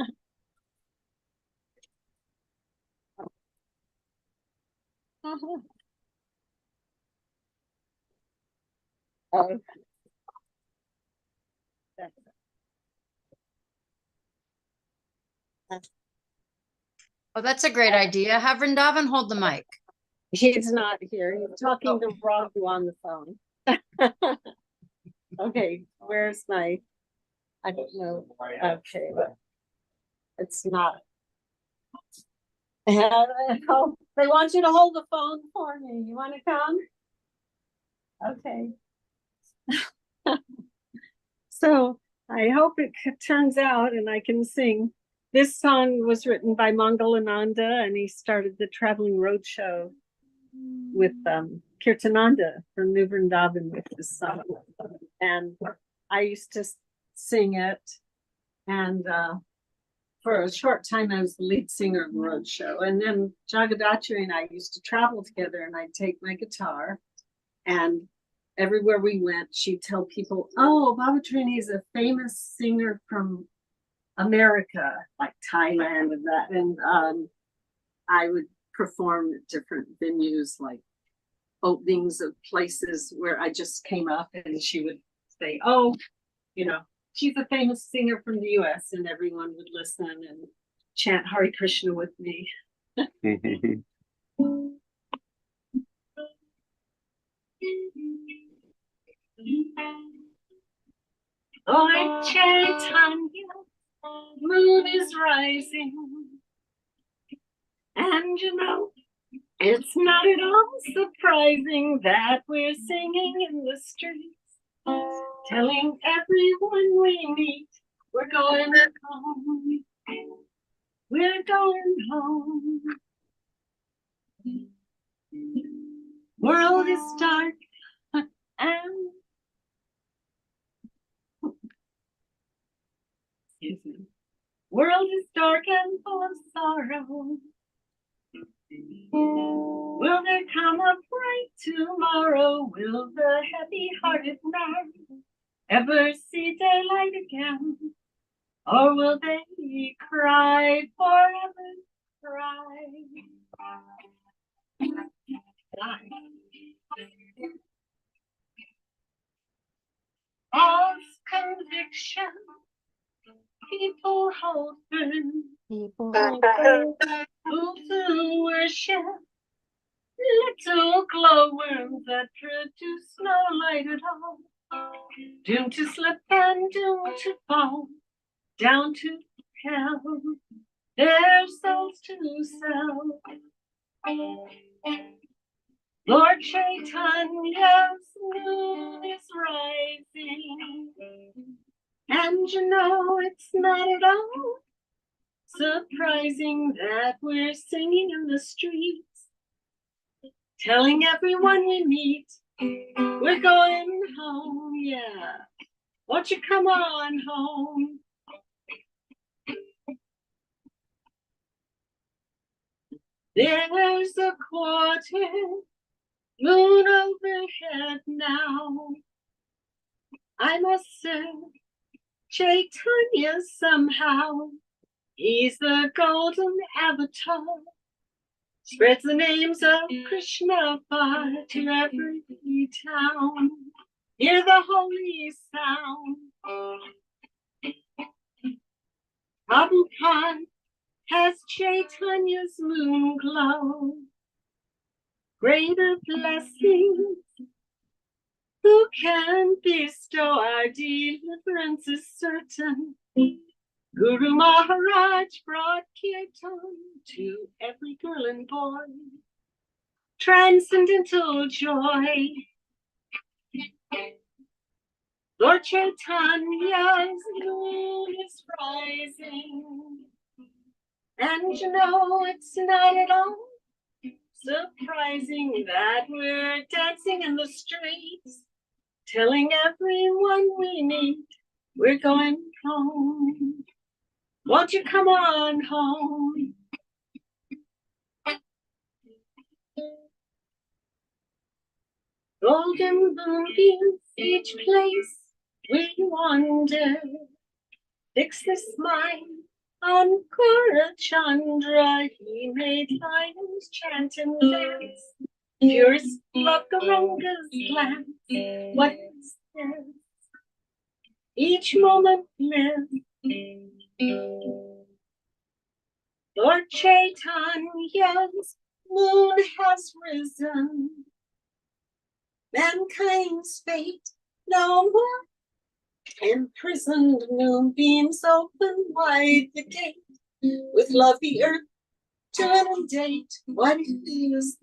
Oh, that's a great idea. Have Vrindavan hold the mic. He's not here. He's talking to Raghu on the phone. Okay, where's my? I don't know. Okay, it's not. Oh, they want you to hold the phone for me. You want to come? Okay. So I hope it turns out and I can sing. This song was written by Mangalananda, and he started the traveling roadshow with Kirtananda from New Vrindavan with this song. And I used to sing it. And for a short time, I was the lead singer of the roadshow. And then Jagaddhatri and I used to travel together, and I'd take my guitar, and everywhere we went, she'd tell people, oh, Bhavatarini is a famous singer from America, like Thailand and that. And I would perform at different venues, like openings of places where I just came up, and she would say, oh, you know, she's a famous singer from the US, and everyone would listen and chant Hare Krishna with me. Lord Chaitanya, moon is rising, and you know, it's not at all surprising that we're singing in the streets, telling everyone we meet, we're going home, we're going home. World is dark and world is dark and full of sorrow. Will there come a bright tomorrow? Will the heavy-hearted man ever see daylight again? Or will they cry forever, cry? False conviction, people hold firm, people who to worship little glowworms that produce no light at all, doomed to slip and doomed to fall down to hell, their souls to sell. Lord Chaitanya's moon is rising, and you know it's not at all surprising that we're singing in the streets, telling everyone we meet, we're going home, yeah. Won't you come on home? There's a quarter moon overhead now. I must serve Chaitanya somehow. He's the golden avatar, spreads the names of Krishna far to every town. Hear the holy sound. Prabhupada has Chaitanya's moon glow. Greater blessings, who can bestow? Our deliverance is certain. Guru Maharaj brought kirtan to every girl and boy. Transcendental joy. Lord Chaitanya's moon is rising, and you know it's not at all surprising that we're dancing in the streets, telling everyone we meet, we're going home. Won't you come on home? Golden moonbeams, each place we wander. Fix this mind on Gaurachandra. He made lions chant and dance. Purest love Gauranga's glance. What is this? Each moment live. Lord Chaitanya's moon has risen. Mankind's fate no more. Imprisoned moonbeams open wide the gate. With love the earth to inundate. What is this?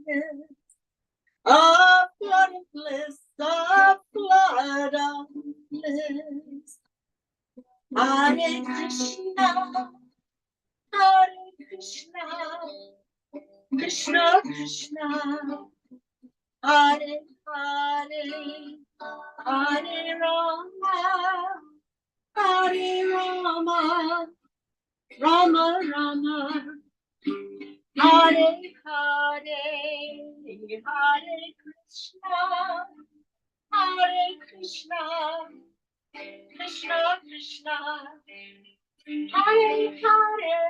A flood of bliss, a flood of bliss. Hare Krishna, Hare Krishna, Krishna Krishna, Hare Hare, Hare Rama, Hare Rama, Rama Rama, Hare Hare, Hare Krishna, Hare Krishna, Krishna Krishna, Hare Hare,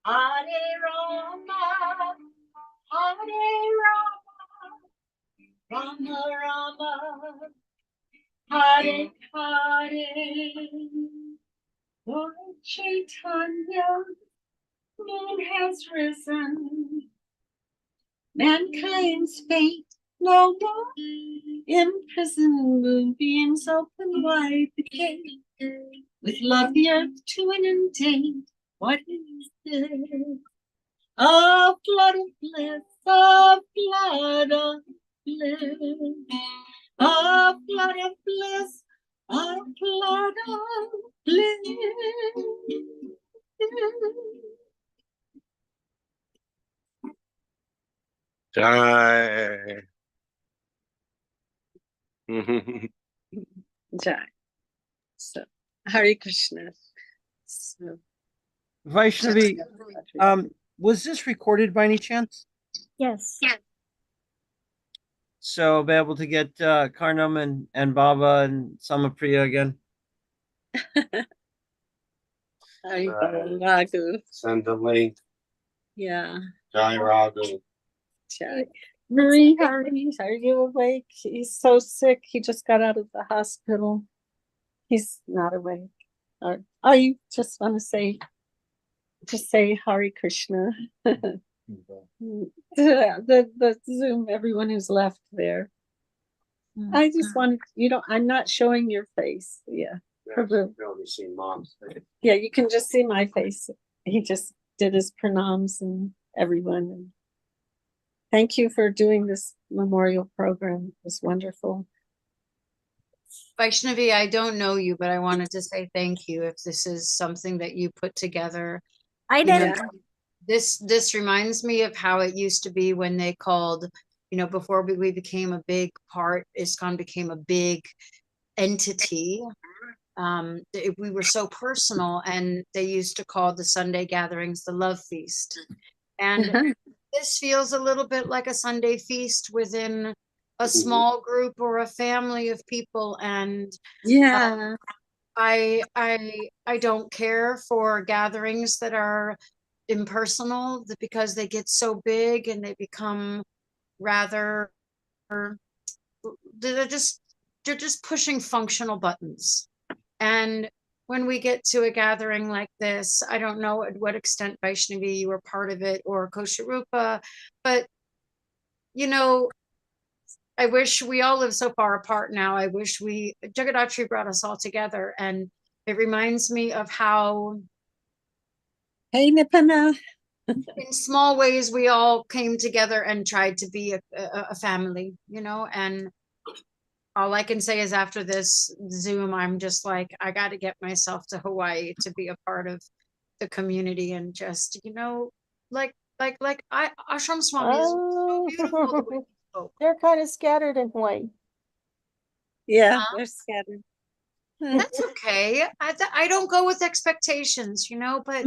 Hare Rama, Hare Rama, Rama Rama, Hare Hare. Lord Chaitanya, moon has risen. Mankind's fate no more. Imprisoned moonbeams open wide the gate. With love the earth to inundate. What is this? A flood of bliss, a flood of bliss, a flood of bliss, a flood of bliss. Jai. Jai. So, Hare Krishna. So, Vaishnavi, was this recorded by any chance? Yes. So I'll be able to get Karnam and Baba and Samapriya again. Raghu. Send the link. Yeah. Jai Raghu. Jai. Marie, are you awake? He's so sick. He just got out of the hospital. He's not awake. Or you just want to say, just say Hare Krishna. the Zoom, everyone who's left there. I just wanted, I'm not showing your face. Yeah. You only see mom's face. Yeah, you can just see my face. He just did his pranams and everyone. And thank you for doing this memorial program. It was wonderful. Vaishnavi, I don't know you, but I wanted to say thank you if this is something that you put together. I did. This reminds me of how it used to be when they called, before we became a big part, ISKCON became a big entity. We were so personal, and they used to call the Sunday gatherings the love feast. And this feels a little bit like a Sunday feast within a small group or a family of people. And yeah, I don't care for gatherings that are impersonal, because they get so big and they become rather, they're just pushing functional buttons. And when we get to a gathering like this, I don't know at what extent, Vaishnavi, you were part of it, or Kosharupa, but I wish, we all live so far apart now. I wish Jagadhatri brought us all together, and it reminds me of how, hey Nipana, in small ways, we all came together and tried to be a family, and all I can say is after this Zoom, I'm just like, I got to get myself to Hawaii to be a part of the community, and just, like Ashram Swami is so beautiful the way he spoke. They're kind of scattered in Hawaii. Yeah, they're scattered. That's okay. I don't go with expectations, but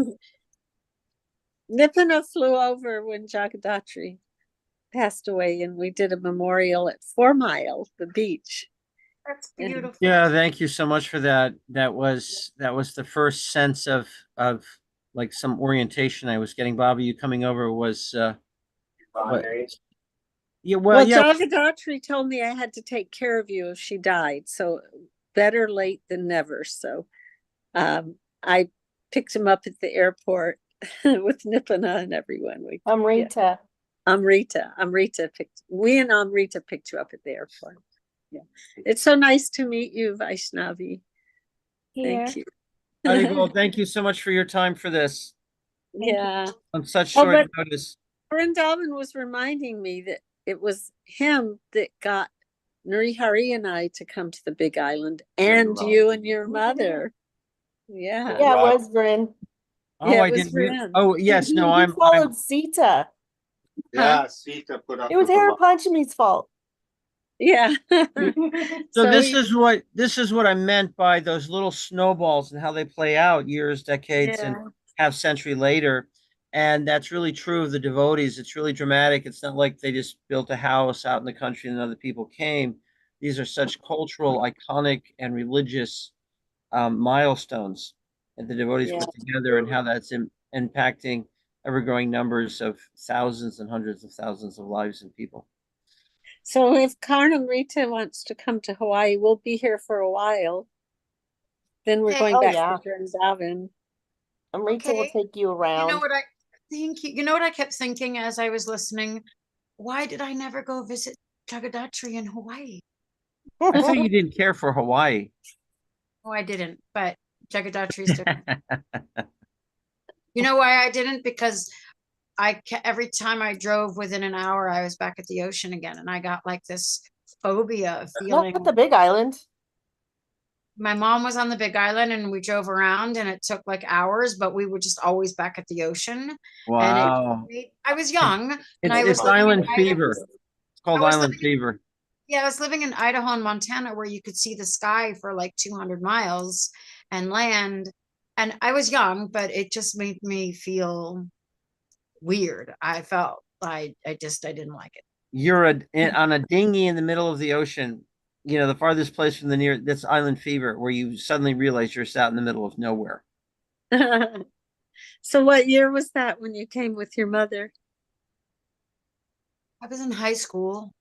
Nipana flew over when Jagaddhatri passed away, and we did a memorial at 4 Mile, the beach. That's beautiful. Yeah, thank you so much for that. That was the first sense of like some orientation I was getting. Bobby, you coming over was yeah, well, Jagaddhatri told me I had to take care of you if she died, so better late than never. So I picked him up at the airport with Nipana and everyone. Amrita. Amrita picked you up at the airport. Yeah. It's so nice to meet you, Vaishnavi. Thank you. Well, thank you so much for your time for this. Yeah. On such short notice. Vrindavan was reminding me that it was him that got Narihari and I to come to the Big Island, and you and your mother. Yeah. Yeah, it was Vrin. Oh, yeah, I didn't. Oh, yes. No, He followed Sita. Yeah, Sita put up. It was Aaron Panchami's fault. Yeah. So this is what I meant by those little snowballs and how they play out years, decades, and half century later. And that's really true of the devotees. It's really dramatic. It's not like they just built a house out in the country and other people came. These are such cultural, iconic, and religious milestones that the devotees put together, and how that's impacting ever-growing numbers of thousands and hundreds of thousands of lives and people. So if Karnam Rita wants to come to Hawaii, we'll be here for a while. Then we're going back to Vrindavan. Amrita will take you around. Thank you. You know what I kept thinking as I was listening? Why did I never go visit Jagaddhatri in Hawaii. I thought you didn't care for Hawaii. Oh, I didn't, but Jagadhatri's different. You know why I didn't? Because every time I drove within an hour, I was back at the ocean again, and I got like this phobia of feeling. Not the Big Island. My mom was on the Big Island, and we drove around, and it took like hours, but we were just always back at the ocean. Wow. And I was young, and I It's was living island in Idaho. fever. It's called I was island living- fever. Yeah, I was living in Idaho and Montana, where you could see the sky for like 200 miles and land. And I was young, but it just made me feel weird. I felt I didn't like it. You're on a dinghy in the middle of the ocean. You know, the farthest place from the near, that's island fever, where you suddenly realize you're out in the middle of nowhere. So what year was that when you came with your mother? I was in high school.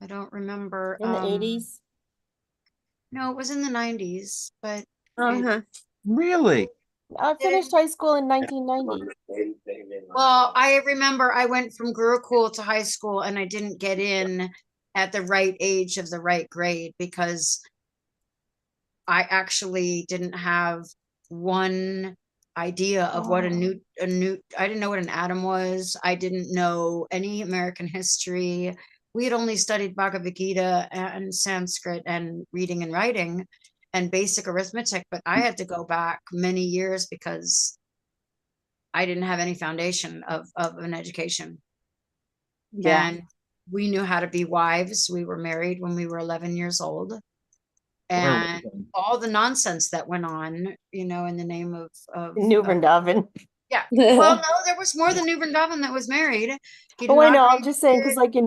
I don't remember. In the 80s? No, it was in the 90s, but Really? I finished high school in 1990. well, I remember I went from Gurukul to high school, and I didn't get in at the right age of the right grade because I actually didn't have one idea of what a new I didn't know what an atom was. I didn't know any American history. We had only studied Bhagavad Gita and Sanskrit and reading and writing and basic arithmetic, but I had to go back many years because I didn't have any foundation of an education. Yeah. And we knew how to be wives. We were married when we were 11 years old. And all the nonsense that went on, you know, in the name of New Vrindavan. Yeah. Well, no, there was more than New Vrindavan that was married. Oh, I know. I'm just saying, because like in